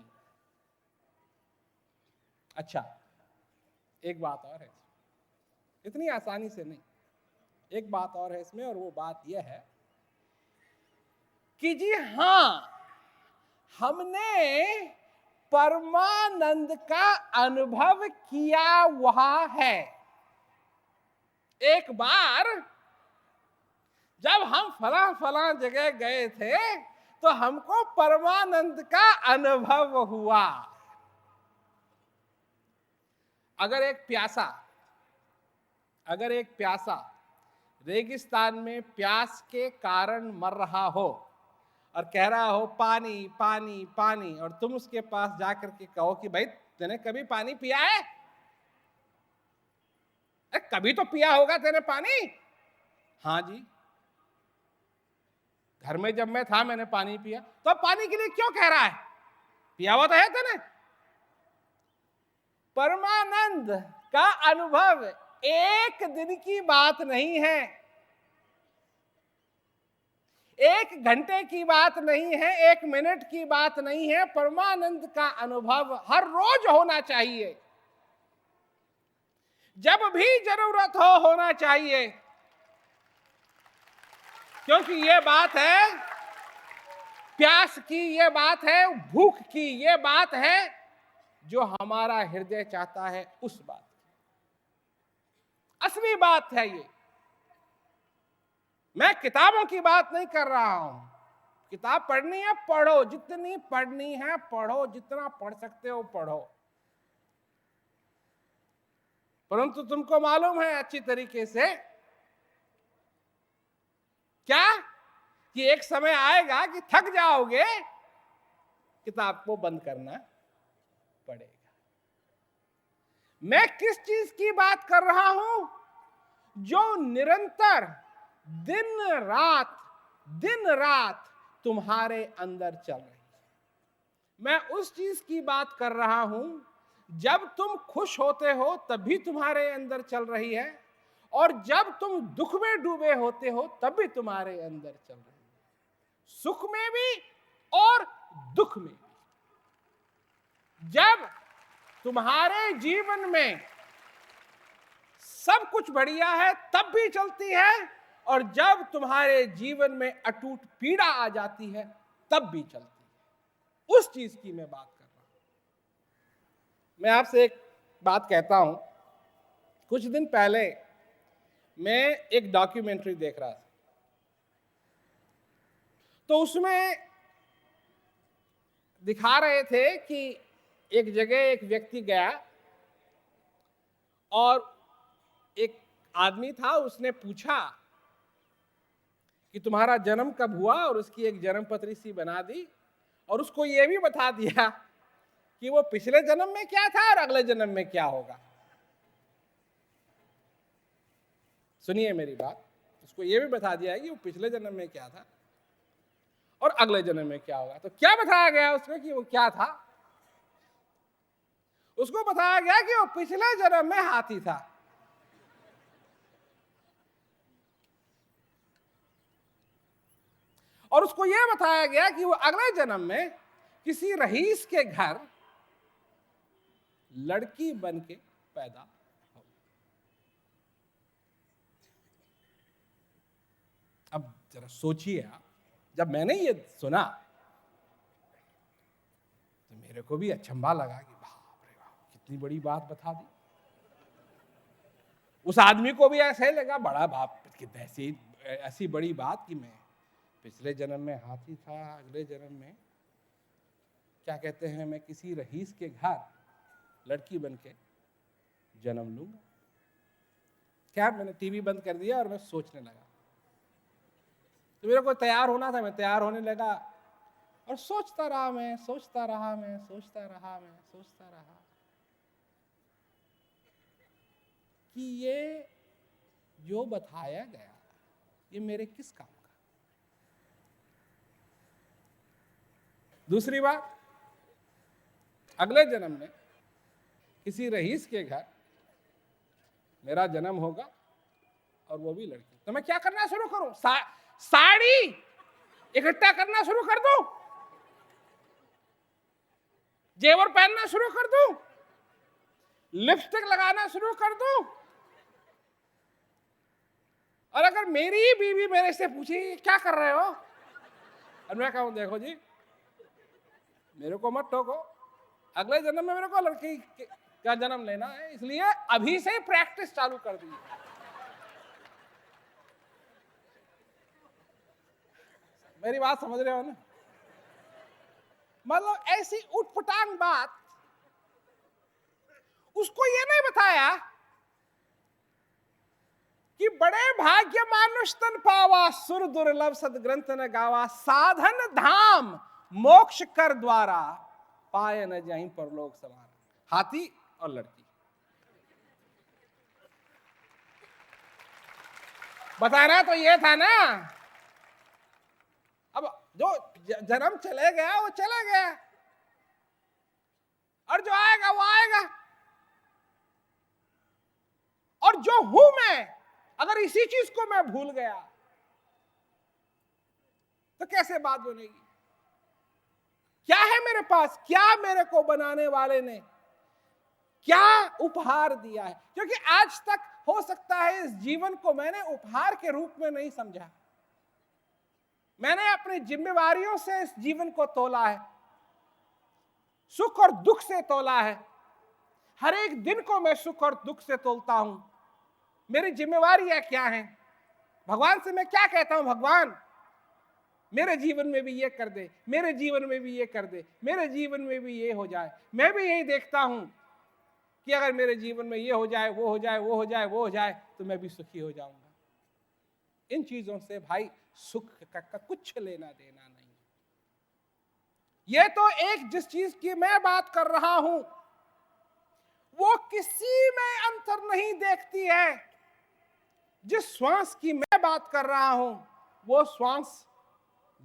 S2: अच्छा, एक बात और है, इतनी आसानी से नहीं, एक बात और है इसमें, और वो बात यह है कि जी हां, हमने परमानंद का अनुभव किया हुआ है। एक बार जब हम फला फला जगह गए थे तो हमको परमानंद का अनुभव हुआ। अगर एक प्यासा रेगिस्तान में प्यास के कारण मर रहा हो और कह रहा हो पानी पानी पानी, और तुम उसके पास जाकर के कहो कि भाई तूने कभी पानी पिया है? अरे कभी तो पिया होगा तेरे पानी। हाँ जी, घर में जब मैं था मैंने पानी पिया। तो अब पानी के लिए क्यों कह रहा है? पिया हुआ तो है तेने। परमानंद का अनुभव एक दिन की बात नहीं है, एक घंटे की बात नहीं है, एक मिनट की बात नहीं है। परमानंद का अनुभव हर रोज होना चाहिए, जब भी जरूरत हो होना चाहिए, क्योंकि ये बात है प्यास की, ये बात है भूख की, ये बात है जो हमारा हृदय चाहता है, उस बात की असली बात है ये। मैं किताबों की बात नहीं कर रहा हूं। किताब पढ़नी है पढ़ो, जितनी पढ़नी है पढ़ो, जितना पढ़ सकते हो पढ़ो, परंतु तुमको मालूम है अच्छी तरीके से क्या कि एक समय आएगा कि थक जाओगे, किताब को बंद करना पड़ेगा। मैं किस चीज की बात कर रहा हूं? जो निरंतर दिन रात तुम्हारे अंदर चल रही है। मैं उस चीज की बात कर रहा हूं जब तुम खुश होते हो तब भी तुम्हारे अंदर चल रही है, और जब तुम दुख में डूबे होते हो तब भी तुम्हारे अंदर चल रही है, सुख में भी और दुख में भी। जब तुम्हारे जीवन में सब कुछ बढ़िया है तब भी चलती है, और जब तुम्हारे जीवन में अटूट पीड़ा आ जाती है तब भी चलती है। उस चीज की मैं बात कर रहा हूं। मैं आपसे एक बात कहता हूं। कुछ दिन पहले मैं एक डॉक्यूमेंट्री देख रहा था, तो उसमें दिखा रहे थे कि एक जगह एक व्यक्ति गया और एक आदमी था, उसने पूछा कि तुम्हारा जन्म कब हुआ, और उसकी एक जन्म पत्री सी बना दी, और उसको यह भी बता दिया कि वो पिछले जन्म में क्या था और अगले जन्म में क्या होगा। सुनिए मेरी बात, उसको यह भी बता दिया है कि वो पिछले जन्म में क्या था और अगले जन्म में क्या होगा। तो क्या बताया गया उसमें कि वो क्या था? उसको बताया गया कि वो पिछले जन्म में हाथी था, और उसको यह बताया गया कि वो अगले जन्म में किसी रईस के घर लड़की बन के पैदा हो। अब जरा सोचिए आप, जब मैंने ये सुना तो मेरे को भी अचंभा लगा कि बाप रे बाप, कितनी बड़ी बात बता दी। उस आदमी को भी ऐसा ही लगा, बड़ा बाप ऐसी बड़ी बात कि मैं पिछले जन्म में हाथी था, अगले जन्म में क्या कहते हैं मैं किसी रईस के घर लड़की बन के जन्म लूंगा। क्या, मैंने टीवी बंद कर दिया और मैं सोचने लगा। तो मेरे को तैयार होना था, मैं तैयार होने लगा और सोचता रहा कि ये जो बताया गया ये मेरे किस काम का। दूसरी बात, अगले जन्म में किसी रईस के घर मेरा जन्म होगा और वो भी लड़की। तो मैं क्या करना शुरू करूं? साड़ी इकट्ठा करना शुरू कर दूं, जेवर पहनना शुरू कर दूं, लिपस्टिक लगाना शुरू कर दूं, और अगर मेरी ही बीवी मेरे से पूछे क्या कर रहे हो, और मैं कहूं देखो जी मेरे को मत टोको, अगले जन्म में मेरे को लड़की का जन्म लेना है, इसलिए अभी से प्रैक्टिस चालू कर दी। मेरी बात समझ रहे हो ना? मतलब ऐसी उटपटांग बात, उसको ये नहीं बताया कि बड़े भाग्य मानुष तन पावा, सुर दुर्लभ सदग्रंथ न गावा, साधन धाम मोक्ष कर द्वारा, पाए न जाहि परलोक समारा। हाथी और लड़की बताना तो ये था ना। अब जो जन्म चले गया वो चले गया, और जो आएगा वो आएगा। और जो हूं मैं, अगर इसी चीज को मैं भूल गया तो कैसे बात बनेगी? क्या है मेरे पास? क्या मेरे को बनाने वाले ने क्या उपहार दिया है? क्योंकि आज तक हो सकता है इस जीवन को मैंने उपहार के रूप में नहीं समझा। मैंने अपनी जिम्मेवारियों से इस जीवन को तोला है, सुख और दुख से तोला है। हर एक दिन को मैं सुख और दुख से तोलता हूं। मेरी जिम्मेवारियां क्या हैं? भगवान से मैं क्या कहता हूं? भगवान मेरे जीवन में भी ये कर दे, मेरे जीवन में भी ये कर दे, मेरे जीवन में भी ये हो जाए। मैं भी यही देखता हूं कि अगर मेरे जीवन में ये हो जाए, वो हो जाए, वो हो जाए, वो हो जाए, तो मैं भी सुखी हो जाऊंगा। इन चीजों से भाई सुख का कुछ लेना देना नहीं। ये तो एक जिस चीज की मैं बात कर रहा हूं वो किसी में अंतर नहीं देखती है। जिस श्वास की मैं बात कर रहा हूं वो श्वास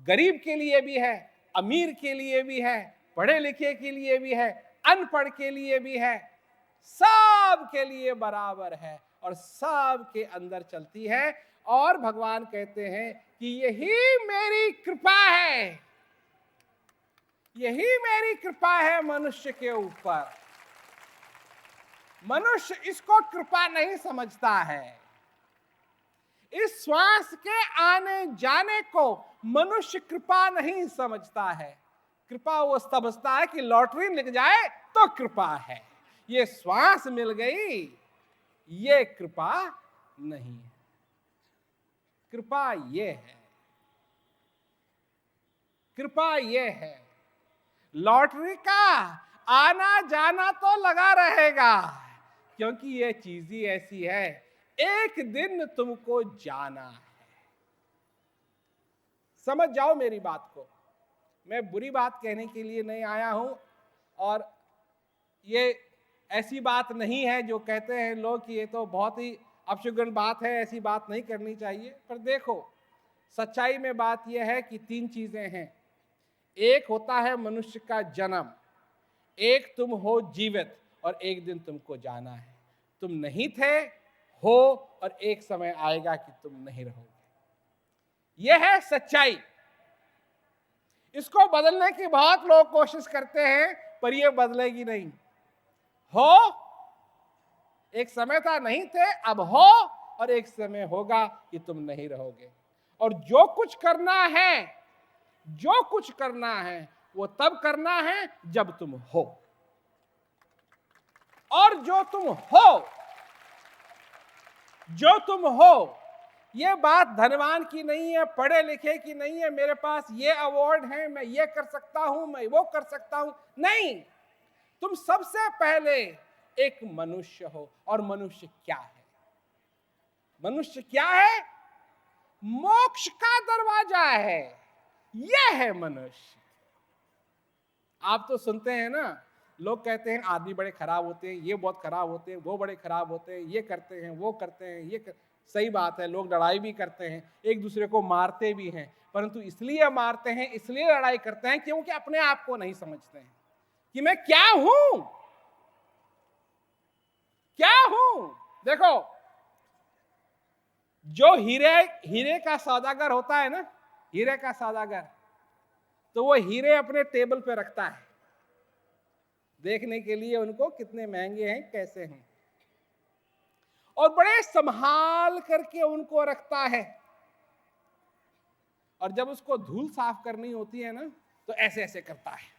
S2: गरीब के लिए भी है, अमीर के लिए भी है, पढ़े लिखे के लिए भी है, अनपढ़ के लिए भी है, सब के लिए बराबर है और सब के अंदर चलती है। और भगवान कहते हैं कि यही मेरी कृपा है, यही मेरी कृपा है मनुष्य के ऊपर। मनुष्य इसको कृपा नहीं समझता है। इस श्वास के आने जाने को मनुष्य कृपा नहीं समझता है। कृपा वो समझता है कि लॉटरी लग जाए तो कृपा है, ये श्वास मिल गई ये कृपा नहीं है। कृपा ये है, कृपा ये है। लॉटरी का आना जाना तो लगा रहेगा, क्योंकि ये चीज ही ऐसी है, एक दिन तुमको जाना है। समझ जाओ मेरी बात को। मैं बुरी बात कहने के लिए नहीं आया हूं, और ये ऐसी बात नहीं है जो कहते हैं लोग कि ये तो बहुत ही अपशगुन बात है, ऐसी बात नहीं करनी चाहिए। पर देखो, सच्चाई में बात यह है कि तीन चीजें हैं। एक होता है मनुष्य का जन्म, एक तुम हो जीवित, और एक दिन तुमको जाना है। तुम नहीं थे, हो, और एक समय आएगा कि तुम नहीं रहोगे। यह है सच्चाई। इसको बदलने की बहुत लोग कोशिश करते हैं, पर यह बदलेगी नहीं। हो, एक समय था नहीं थे, अब हो, और एक समय होगा कि तुम नहीं रहोगे। और जो कुछ करना है, जो कुछ करना है वो तब करना है जब तुम हो। और जो तुम हो, जो तुम हो, ये बात धनवान की नहीं है, पढ़े लिखे की नहीं है, मेरे पास ये अवार्ड है, मैं ये कर सकता हूं, मैं वो कर सकता हूं। नहीं, तुम सबसे पहले एक मनुष्य हो। और मनुष्य क्या है? मनुष्य क्या है? मोक्ष का दरवाजा है, यह है मनुष्य। आप तो सुनते हैं ना, लोग कहते हैं आदमी बड़े खराब होते हैं, ये बहुत खराब होते हैं, वो बड़े खराब होते हैं, ये करते हैं, वो करते हैं, सही बात है, लोग लड़ाई भी करते हैं, एक दूसरे को मारते भी हैं, परंतु इसलिए मारते हैं, इसलिए लड़ाई करते हैं क्योंकि अपने आप को नहीं समझते हैं कि मैं क्या हूं, क्या हूं। देखो, जो हीरे का सौदागर होता है ना, हीरे का सौदागर, तो वो हीरे अपने टेबल पे रखता है देखने के लिए उनको कितने महंगे हैं, कैसे हैं, और बड़े संभाल करके उनको रखता है। और जब उसको धूल साफ करनी होती है ना, तो ऐसे ऐसे करता है।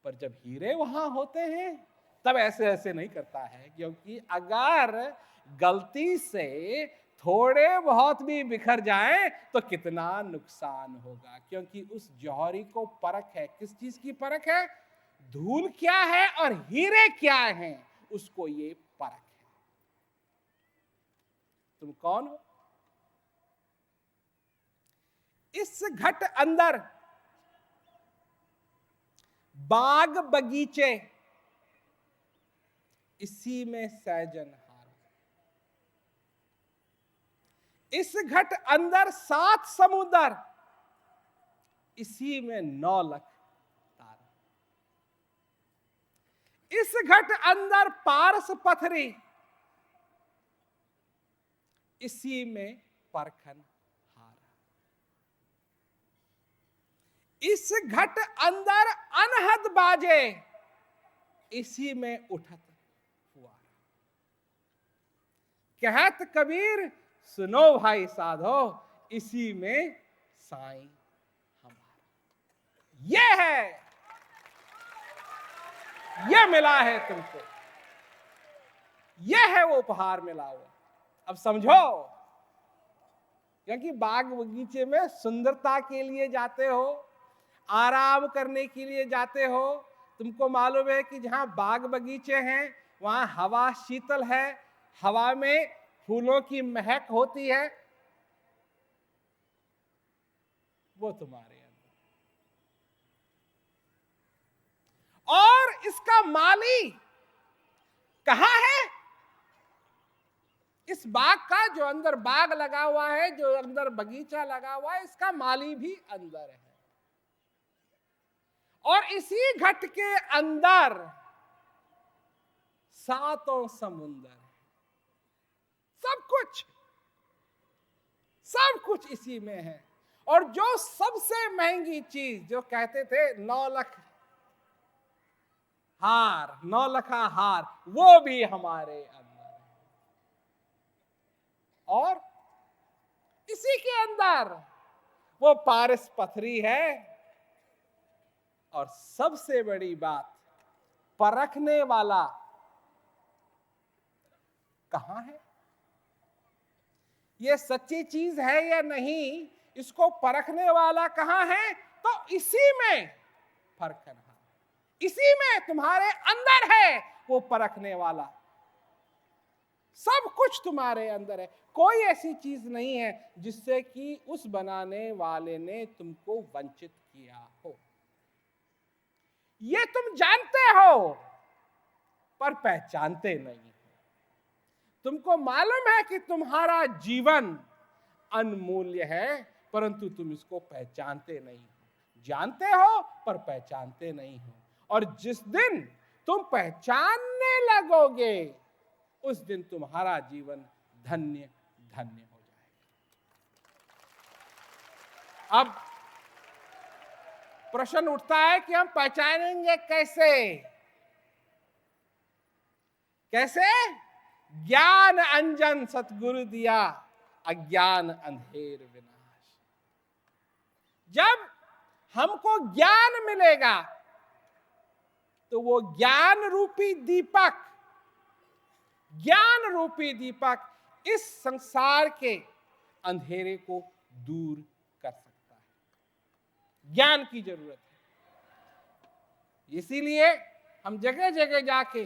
S2: पर जब हीरे वहां होते हैं तब ऐसे ऐसे नहीं करता है, क्योंकि अगर गलती से थोड़े बहुत भी बिखर जाएं तो कितना नुकसान होगा, क्योंकि उस जौहरी को परख है। किस चीज की परख है? धूल क्या है और हीरे क्या हैं, उसको ये परख है। तुम कौन हो? इस घट अंदर बाग बगीचे, इसी में सैजन हार। इस घट अंदर 7 समुद्र, इसी में 9 लाख तारा। इस घट अंदर पारस पथरी, इसी में परखन हार। इस घट अंदर अनहद बाजे, इसी में उठत हुआ। कहत कबीर सुनो भाई साधो, इसी में साईं हमारा। ये है, ये मिला है तुमको, ये है वो उपहार मिला हुआ। अब समझो, क्योंकि बाग बगीचे में सुंदरता के लिए जाते हो, आराम करने के लिए जाते हो। तुमको मालूम है कि जहां बाग बगीचे हैं वहां हवा शीतल है, हवा में फूलों की महक होती है, वो तुम्हारे अंदर। और इसका माली कहां है? इस बाग का, जो अंदर बाग लगा हुआ है, जो अंदर बगीचा लगा हुआ है, इसका माली भी अंदर है। और इसी घट के अंदर 7 समुंदर है। सब कुछ इसी में है। और जो सबसे महंगी चीज, जो कहते थे 9 लाख हार, 9 लाखा हार, वो भी हमारे अंदर है। और इसी के अंदर वो पारस पथरी है। और सबसे बड़ी बात, परखने वाला कहां है? ये सच्ची चीज है या नहीं, इसको परखने वाला कहां है? तो इसी में परखना, इसी में तुम्हारे अंदर है वो परखने वाला। सब कुछ तुम्हारे अंदर है। कोई ऐसी चीज नहीं है जिससे कि उस बनाने वाले ने तुमको वंचित किया हो। ये तुम जानते हो पर पहचानते नहीं हो। तुमको मालूम है कि तुम्हारा जीवन अनमूल्य है, परंतु तुम इसको पहचानते नहीं हो। जानते हो पर पहचानते नहीं हो। और जिस दिन तुम पहचानने लगोगे, उस दिन तुम्हारा जीवन धन्य धन्य हो जाएगा। अब प्रश्न उठता है कि हम पहचानेंगे कैसे? कैसे? ज्ञान अंजन सतगुरु दिया, अज्ञान अंधेर विनाश। जब हमको ज्ञान मिलेगा तो वो ज्ञान रूपी दीपक, ज्ञान रूपी दीपक इस संसार के अंधेरे को दूर कर सकता है। ज्ञान की जरूरत है। इसीलिए हम जगह जगह जाके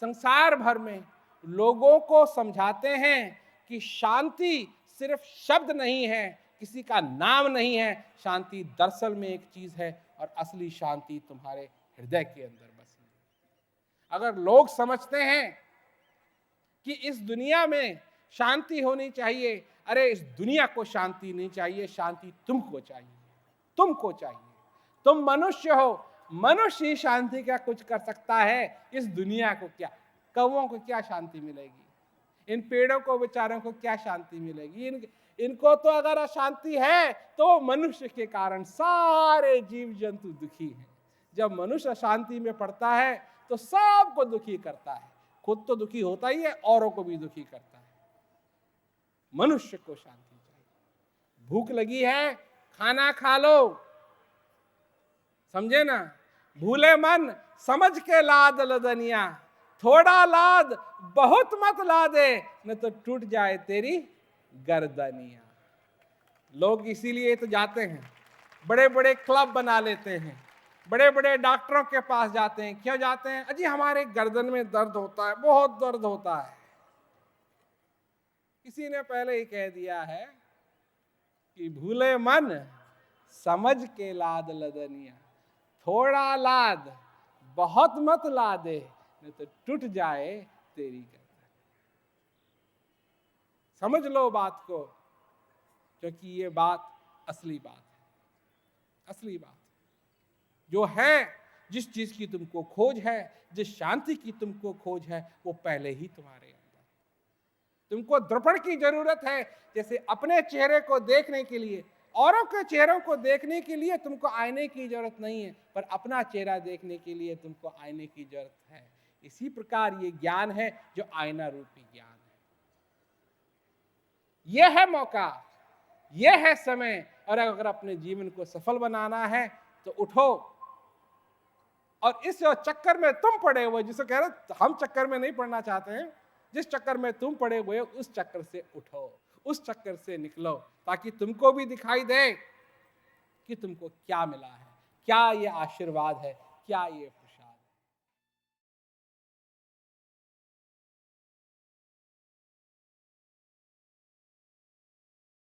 S2: संसार भर में लोगों को समझाते हैं कि शांति सिर्फ शब्द नहीं है, किसी का नाम नहीं है। शांति दरअसल में एक चीज है, और असली शांति तुम्हारे हृदय के अंदर बसी है। अगर लोग समझते हैं कि इस दुनिया में शांति होनी चाहिए, अरे इस दुनिया को शांति नहीं चाहिए, शांति तुमको चाहिए। तुमको चाहिए। तुम मनुष्य हो, मनुष्य ही शांति का कुछ कर सकता है। इस दुनिया को क्या, कौवों को क्या शांति मिलेगी? इन पेड़ों को बेचारों को क्या शांति मिलेगी? इनको तो अगर अशांति है तो मनुष्य के कारण सारे जीव जंतु दुखी हैं। जब मनुष्य अशांति में पड़ता है तो सबको दुखी करता है। खुद तो दुखी होता ही है, औरों को भी दुखी करता है। मनुष्य को शांति चाहिए। भूख लगी है, खाना खा लो, समझे ना? भूले मन समझ के लाद लदनिया, थोड़ा लाद बहुत मत ला दे, न तो टूट जाए तेरी गर्दनियां। लोग इसीलिए तो जाते हैं, बड़े बड़े क्लब बना लेते हैं, बड़े बड़े डॉक्टरों के पास जाते हैं। क्यों जाते हैं? अजी हमारे गर्दन में दर्द होता है, बहुत दर्द होता है। किसी ने पहले ही कह दिया है कि भूले मन समझ के लाद लदनिया, थोड़ा लाद बहुत मत लादे, नहीं तो टूट जाए तेरी गर्दन। समझ लो बात को, क्योंकि ये बात असली बात है, असली बात जो है। जिस चीज की तुमको खोज है, जिस शांति की तुमको खोज है, वो पहले ही तुम्हारे अंदर। तुमको दर्पण की जरूरत है। जैसे अपने चेहरे को देखने के लिए, औरों के चेहरों को देखने के लिए तुमको आईने की जरूरत नहीं है, पर अपना चेहरा देखने के लिए तुमको आईने की जरूरत है। इसी प्रकार ये ज्ञान है जो आईना रूपी ज्ञान है। यह है मौका, यह है समय। और अगर अपने जीवन को सफल बनाना है तो उठो। और इस चक्कर में तुम पड़े हुए, जिसे कह रहे हम चक्कर में नहीं पड़ना चाहते हैं, जिस चक्कर में तुम पड़े हुए हो उस चक्कर से उठो, उस चक्कर से निकलो, ताकि तुमको भी दिखाई दे कि तुमको क्या मिला है, क्या ये आशीर्वाद है, क्या ये